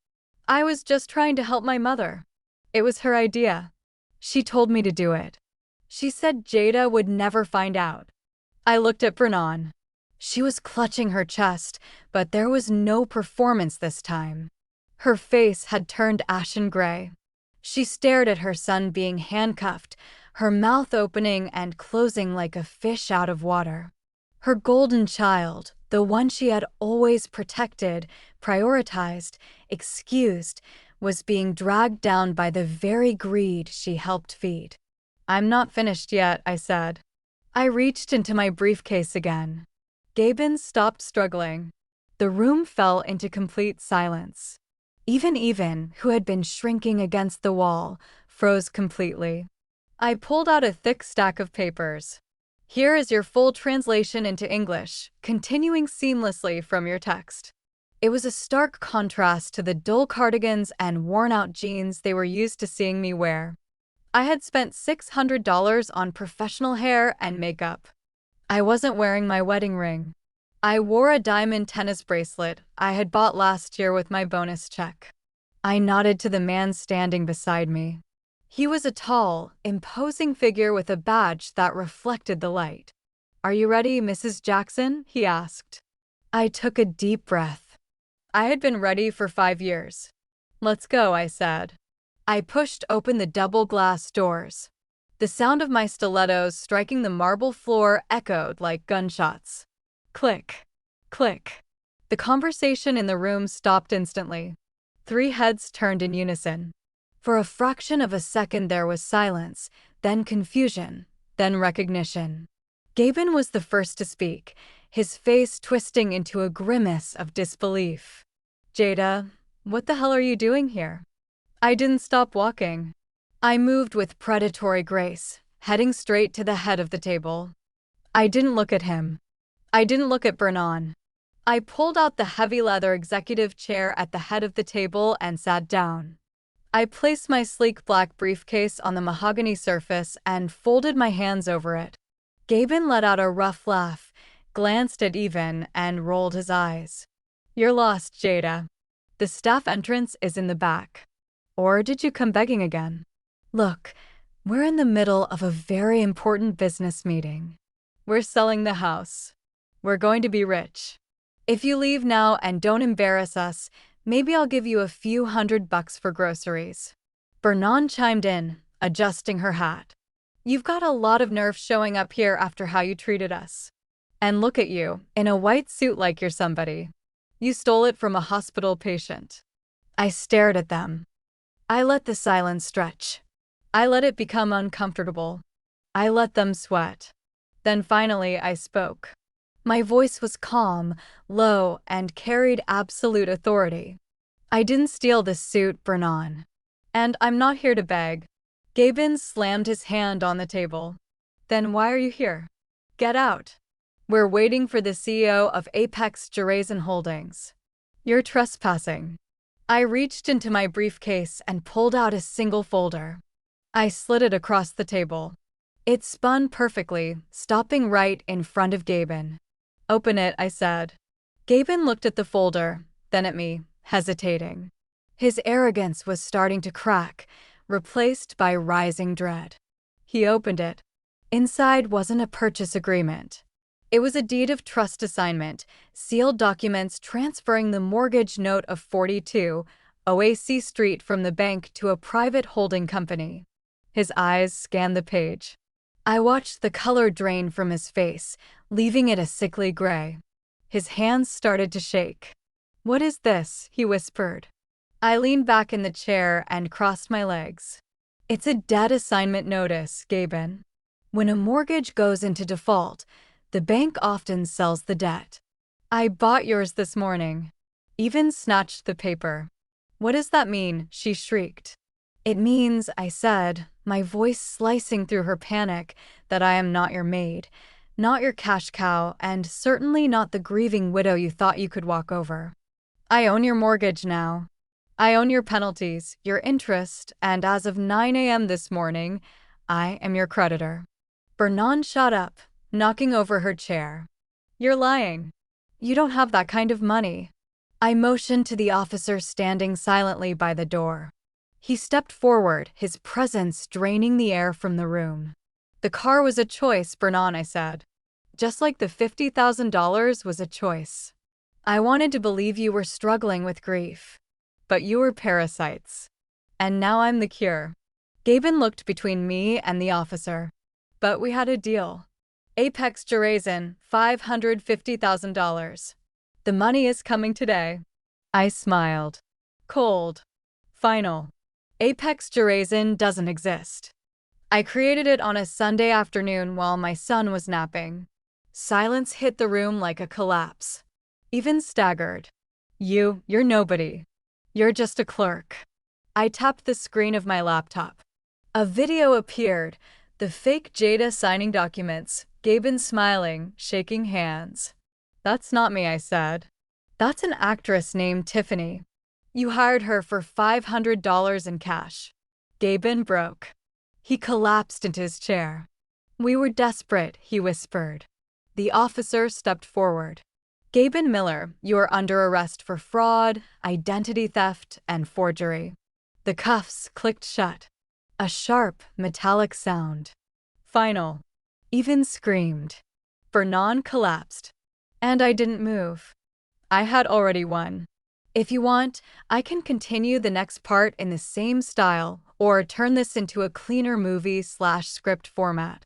I was just trying to help my mother. It was her idea. She told me to do it. She said Jada would never find out." I looked at Brennan. She was clutching her chest, but there was no performance this time. Her face had turned ashen gray. She stared at her son being handcuffed, her mouth opening and closing like a fish out of water. Her golden child, the one she had always protected, prioritized, excused, was being dragged down by the very greed she helped feed. "I'm not finished yet," I said. I reached into my briefcase again. Gaben stopped struggling. The room fell into complete silence. Even, who had been shrinking against the wall, froze completely. I pulled out a thick stack of papers. "Here is your full translation into English, continuing seamlessly from your text." It was a stark contrast to the dull cardigans and worn-out jeans they were used to seeing me wear. I had spent $600 on professional hair and makeup. I wasn't wearing my wedding ring. I wore a diamond tennis bracelet I had bought last year with my bonus check. I nodded to the man standing beside me. He was a tall, imposing figure with a badge that reflected the light. "Are you ready, Mrs. Jackson?" he asked. I took a deep breath. I had been ready for 5 years. "Let's go," I said. I pushed open the double glass doors. The sound of my stilettos striking the marble floor echoed like gunshots. Click, click. The conversation in the room stopped instantly. 3 heads turned in unison. For a fraction of a second there was silence, then confusion, then recognition. Gaben was the first to speak, his face twisting into a grimace of disbelief. "Jada, what the hell are you doing here?" I didn't stop walking. I moved with predatory grace, heading straight to the head of the table. I didn't look at him. I didn't look at Brennan. I pulled out the heavy leather executive chair at the head of the table and sat down. I placed my sleek black briefcase on the mahogany surface and folded my hands over it. Gaben let out a rough laugh, glanced at Even, and rolled his eyes. "You're lost, Jada. The staff entrance is in the back. Or did you come begging again? Look, we're in the middle of a very important business meeting. We're selling the house. We're going to be rich. If you leave now and don't embarrass us, maybe I'll give you a few $100 for groceries." Brennan chimed in, adjusting her hat. "You've got a lot of nerve showing up here after how you treated us. And look at you, in a white suit like you're somebody. You stole it from a hospital patient." I stared at them. I let the silence stretch. I let it become uncomfortable. I let them sweat. Then finally I spoke. My voice was calm, low, and carried absolute authority. "I didn't steal this suit, Brennan. And I'm not here to beg." Gaben slammed his hand on the table. "Then why are you here? Get out. We're waiting for the CEO of Apex Gerazen Holdings. You're trespassing. I reached into my briefcase and pulled out a single folder. I slid it across the table. It spun perfectly, stopping right in front of Gaben. Open it, I said. Gaben looked at the folder, then at me, hesitating. His arrogance was starting to crack, replaced by rising dread. He opened it. Inside wasn't a purchase agreement. It was a deed of trust assignment, sealed documents transferring the mortgage note of 42 OAC Street from the bank to a private holding company. His eyes scanned the page. I watched the color drain from his face, leaving it a sickly gray. His hands started to shake. "What is this?" he whispered. I leaned back in the chair and crossed my legs. "It's a debt assignment notice, Gaben. When a mortgage goes into default, the bank often sells the debt. I bought yours this morning." Even snatched the paper. "What does that mean?" she shrieked. "It means," I said, my voice slicing through her panic, "that I am not your maid, not your cash cow, and certainly not the grieving widow you thought you could walk over. I own your mortgage now. I own your penalties, your interest, and as of 9 a.m. this morning, I am your creditor." Vernon shot up, knocking over her chair. "You're lying. You don't have that kind of money." I motioned to the officer standing silently by the door. He stepped forward, his presence draining the air from the room. "The car was a choice, Vernon," I said. "Just like the $50,000 was a choice. I wanted to believe you were struggling with grief. But you were parasites. And now I'm the cure." Gaben looked between me and the officer. "But we had a deal. Apex Gerazen, $550,000. The money is coming today." I smiled. "Cold. Final. Apex Gerazen doesn't exist. I created it on a Sunday afternoon while my son was napping." Silence hit the room like a collapse. Even staggered. You're nobody. You're just a clerk." I tapped the screen of my laptop. A video appeared, the fake Jada signing documents, Gaben smiling, shaking hands. "That's not me," I said. "That's an actress named Tiffany. You hired her for $500 in cash." Gaben broke. He collapsed into his chair. "We were desperate," he whispered. The officer stepped forward. "Gaben Miller, you are under arrest for fraud, identity theft, and forgery." The cuffs clicked shut. A sharp, metallic sound. "Final." Even screamed. Vernon collapsed. And I didn't move. I had already won. "If you want, I can continue the next part in the same style or turn this into a cleaner movie/script format."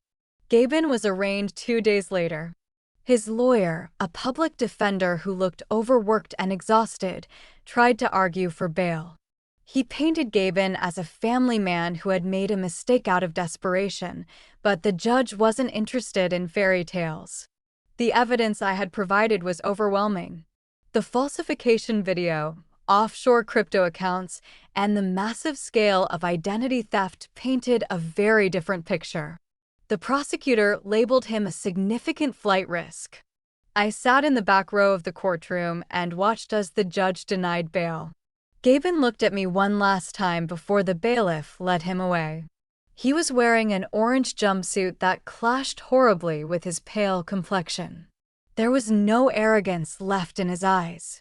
Gaben was arraigned 2 days later. His lawyer, a public defender who looked overworked and exhausted, tried to argue for bail. He painted Gaben as a family man who had made a mistake out of desperation, but the judge wasn't interested in fairy tales. The evidence I had provided was overwhelming. The falsification video, offshore crypto accounts, and the massive scale of identity theft painted a very different picture. The prosecutor labeled him a significant flight risk. I sat in the back row of the courtroom and watched as the judge denied bail. Gaben looked at me one last time before the bailiff led him away. He was wearing an orange jumpsuit that clashed horribly with his pale complexion. There was no arrogance left in his eyes,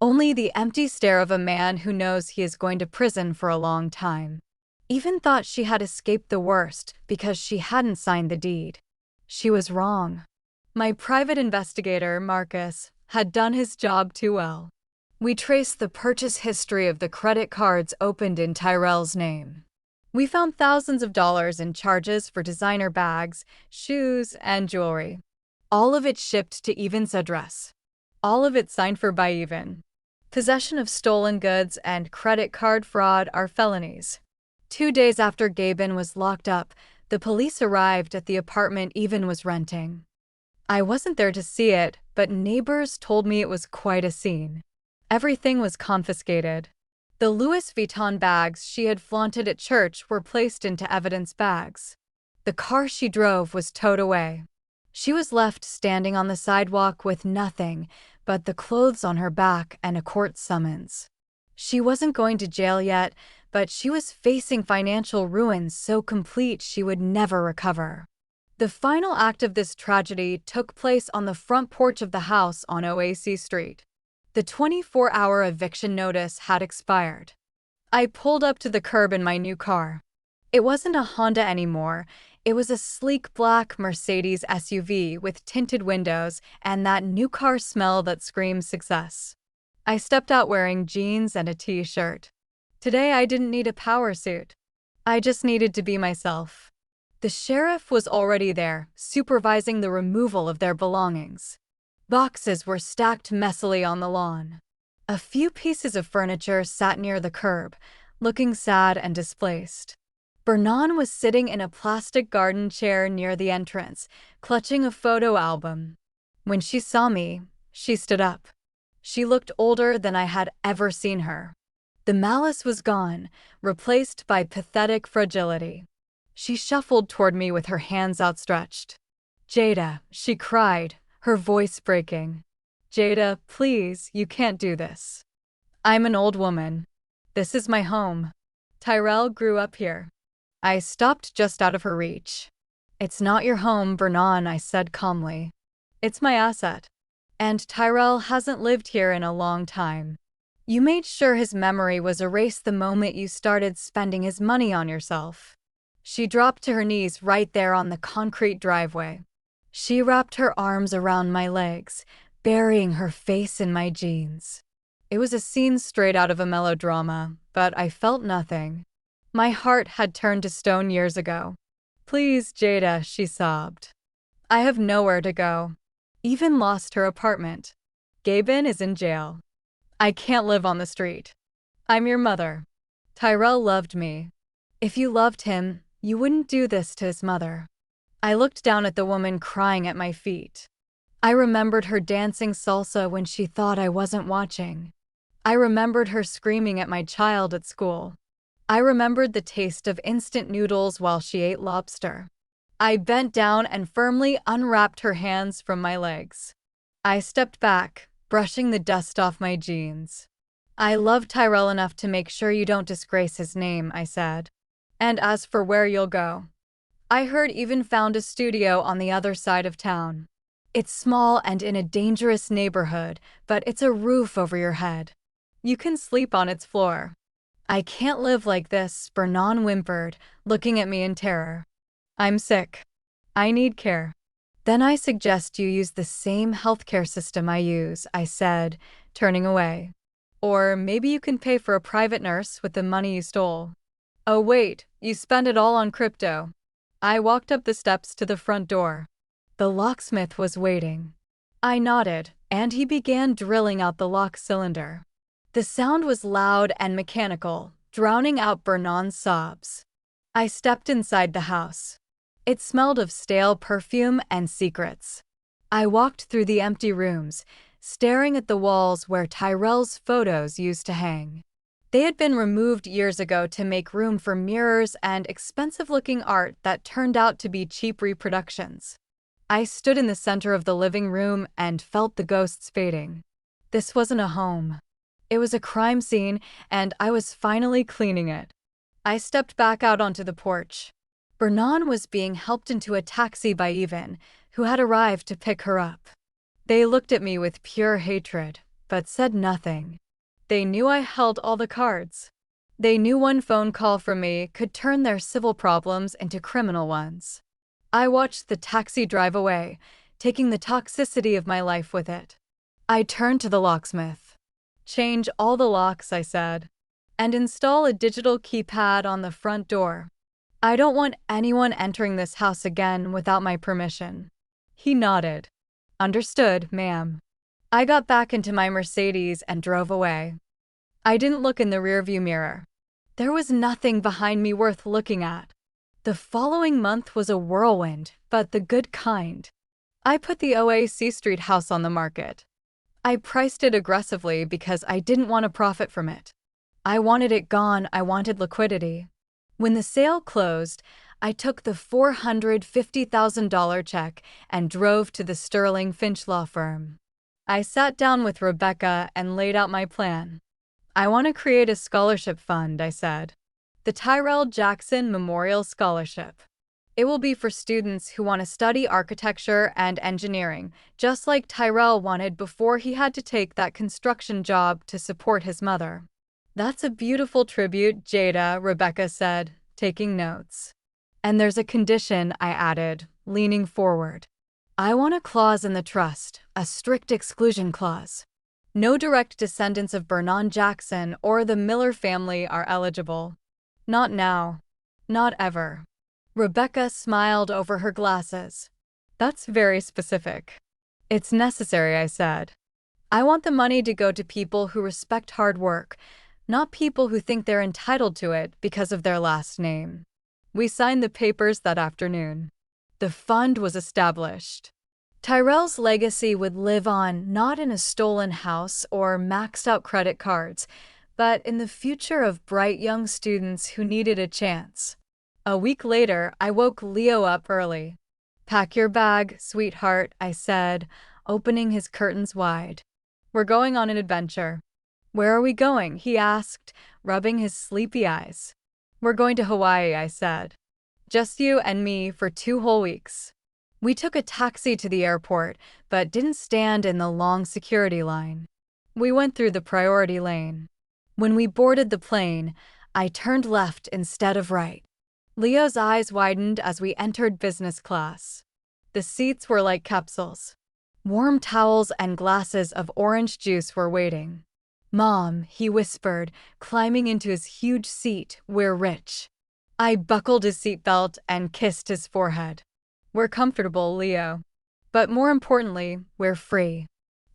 only the empty stare of a man who knows he is going to prison for a long time. Even thought she had escaped the worst because she hadn't signed the deed. She was wrong. My private investigator, Marcus, had done his job too well. We traced the purchase history of the credit cards opened in Tyrell's name. We found thousands of dollars in charges for designer bags, shoes, and jewelry. All of it shipped to Evan's address. All of it signed for by Evan. Possession of stolen goods and credit card fraud are felonies. 2 days after Gaben was locked up, the police arrived at the apartment Evan was renting. I wasn't there to see it, but neighbors told me it was quite a scene. Everything was confiscated. The Louis Vuitton bags she had flaunted at church were placed into evidence bags. The car she drove was towed away. She was left standing on the sidewalk with nothing but the clothes on her back and a court summons. She wasn't going to jail yet, but she was facing financial ruin so complete she would never recover. The final act of this tragedy took place on the front porch of the house on OAC Street. The 24-hour eviction notice had expired. I pulled up to the curb in my new car. It wasn't a Honda anymore. It was a sleek black Mercedes SUV with tinted windows and that new car smell that screams success. I stepped out wearing jeans and a t-shirt. Today I didn't need a power suit. I just needed to be myself. The sheriff was already there, supervising the removal of their belongings. Boxes were stacked messily on the lawn. A few pieces of furniture sat near the curb, looking sad and displaced. Vernon was sitting in a plastic garden chair near the entrance, clutching a photo album. When she saw me, she stood up. She looked older than I had ever seen her. The malice was gone, replaced by pathetic fragility. She shuffled toward me with her hands outstretched. "Jada," she cried, her voice breaking. "Jada, please, you can't do this. I'm an old woman. This is my home. Tyrell grew up here." I stopped just out of her reach. "It's not your home, Vernon," I said calmly. "It's my asset. And Tyrell hasn't lived here in a long time. You made sure his memory was erased the moment you started spending his money on yourself." She dropped to her knees right there on the concrete driveway. She wrapped her arms around my legs, burying her face in my jeans. It was a scene straight out of a melodrama, but I felt nothing. My heart had turned to stone years ago. "Please, Jada," she sobbed. "I have nowhere to go. Even lost her apartment. Gaben is in jail. I can't live on the street. I'm your mother. Tyrell loved me. If you loved him, you wouldn't do this to his mother." I looked down at the woman crying at my feet. I remembered her dancing salsa when she thought I wasn't watching. I remembered her screaming at my child at school. I remembered the taste of instant noodles while she ate lobster. I bent down and firmly unwrapped her hands from my legs. I stepped back, brushing the dust off my jeans. "I love Tyrell enough to make sure you don't disgrace his name," I said. "And as for where you'll go, I heard even found a studio on the other side of town. It's small and in a dangerous neighborhood, but it's a roof over your head. You can sleep on its floor." "I can't live like this," Vernon whimpered, looking at me in terror. "I'm sick. I need care." "Then I suggest you use the same healthcare system I use," I said, turning away. "Or maybe you can pay for a private nurse with the money you stole." "Oh wait, you spend it all on crypto." I walked up the steps to the front door. The locksmith was waiting. I nodded, and he began drilling out the lock cylinder. The sound was loud and mechanical, drowning out Vernon's sobs. I stepped inside the house. It smelled of stale perfume and secrets. I walked through the empty rooms, staring at the walls where Tyrell's photos used to hang. They had been removed years ago to make room for mirrors and expensive-looking art that turned out to be cheap reproductions. I stood in the center of the living room and felt the ghosts fading. This wasn't a home. It was a crime scene, and I was finally cleaning it. I stepped back out onto the porch. Vernon was being helped into a taxi by Evan, who had arrived to pick her up. They looked at me with pure hatred, but said nothing. They knew I held all the cards. They knew one phone call from me could turn their civil problems into criminal ones. I watched the taxi drive away, taking the toxicity of my life with it. I turned to the locksmith. "Change all the locks," I said, "and install a digital keypad on the front door. I don't want anyone entering this house again without my permission." He nodded. "Understood, ma'am." I got back into my Mercedes and drove away. I didn't look in the rearview mirror. There was nothing behind me worth looking at. The following month was a whirlwind, but the good kind. I put the OAC Street house on the market. I priced it aggressively because I didn't want to profit from it. I wanted it gone. I wanted liquidity. When the sale closed, I took the $450,000 check and drove to the Sterling Finch law firm. I sat down with Rebecca and laid out my plan. I want to create a scholarship fund, I said. The Tyrell Jackson Memorial Scholarship. It will be for students who want to study architecture and engineering, just like Tyrell wanted before he had to take that construction job to support his mother. That's a beautiful tribute, Jada, Rebecca said, taking notes. And there's a condition, I added, leaning forward. I want a clause in the trust, a strict exclusion clause. No direct descendants of Vernon Jackson or the Miller family are eligible. Not now. Not ever. Rebecca smiled over her glasses. That's very specific. It's necessary, I said. I want the money to go to people who respect hard work, not people who think they're entitled to it because of their last name. We signed the papers that afternoon. The fund was established. Tyrell's legacy would live on not in a stolen house or maxed-out credit cards, but in the future of bright young students who needed a chance. A week later, I woke Leo up early. "Pack your bag, sweetheart," I said, opening his curtains wide. "We're going on an adventure." "Where are we going?" he asked, rubbing his sleepy eyes. "We're going to Hawaii," I said. "Just you and me for 2 whole weeks." We took a taxi to the airport, but didn't stand in the long security line. We went through the priority lane. When we boarded the plane, I turned left instead of right. Leo's eyes widened as we entered business class. The seats were like capsules. Warm towels and glasses of orange juice were waiting. "Mom," he whispered, climbing into his huge seat, "we're rich." I buckled his seatbelt and kissed his forehead. "We're comfortable, Leo. But more importantly, we're free."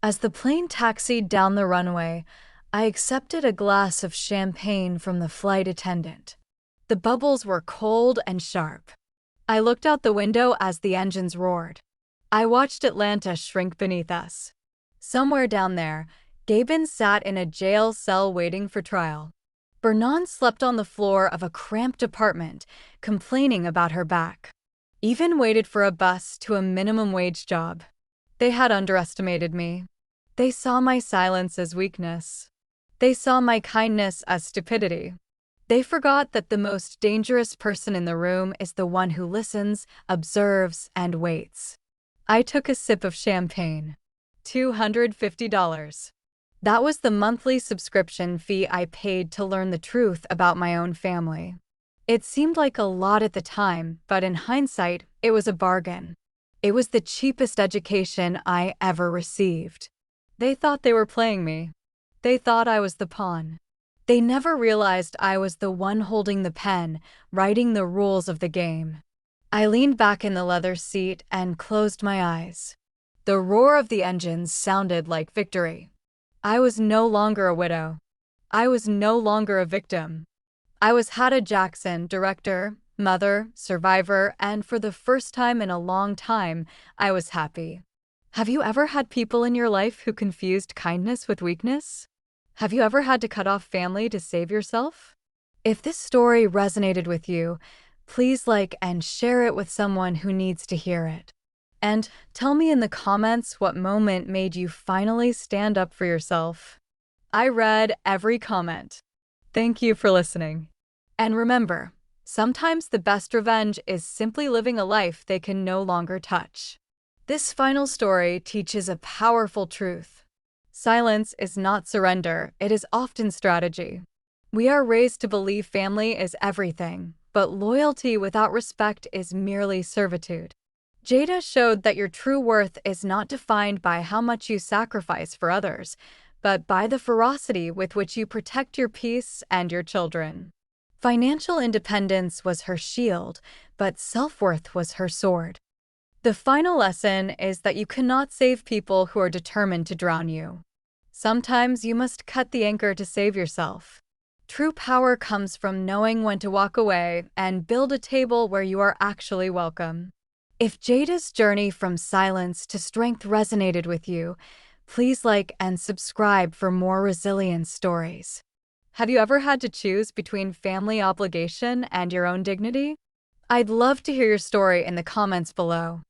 As the plane taxied down the runway, I accepted a glass of champagne from the flight attendant. The bubbles were cold and sharp. I looked out the window as the engines roared. I watched Atlanta shrink beneath us. Somewhere down there, Gabin sat in a jail cell waiting for trial. Vernon slept on the floor of a cramped apartment, complaining about her back. Even waited for a bus to a minimum wage job. They had underestimated me. They saw my silence as weakness. They saw my kindness as stupidity. They forgot that the most dangerous person in the room is the one who listens, observes, and waits. I took a sip of champagne. $250. That was the monthly subscription fee I paid to learn the truth about my own family. It seemed like a lot at the time, but in hindsight, it was a bargain. It was the cheapest education I ever received. They thought they were playing me. They thought I was the pawn. They never realized I was the one holding the pen, writing the rules of the game. I leaned back in the leather seat and closed my eyes. The roar of the engines sounded like victory. I was no longer a widow. I was no longer a victim. I was Hada Jackson, director, mother, survivor, and for the first time in a long time, I was happy. Have you ever had people in your life who confused kindness with weakness? Have you ever had to cut off family to save yourself? If this story resonated with you, please like and share it with someone who needs to hear it. And tell me in the comments what moment made you finally stand up for yourself. I read every comment. Thank you for listening. And remember, sometimes the best revenge is simply living a life they can no longer touch. This final story teaches a powerful truth. Silence is not surrender, it is often strategy. We are raised to believe family is everything, but loyalty without respect is merely servitude. Jada showed that your true worth is not defined by how much you sacrifice for others, but by the ferocity with which you protect your peace and your children. Financial independence was her shield, but self-worth was her sword. The final lesson is that you cannot save people who are determined to drown you. Sometimes you must cut the anchor to save yourself. True power comes from knowing when to walk away and build a table where you are actually welcome. If Jada's journey from silence to strength resonated with you, please like and subscribe for more resilience stories. Have you ever had to choose between family obligation and your own dignity? I'd love to hear your story in the comments below.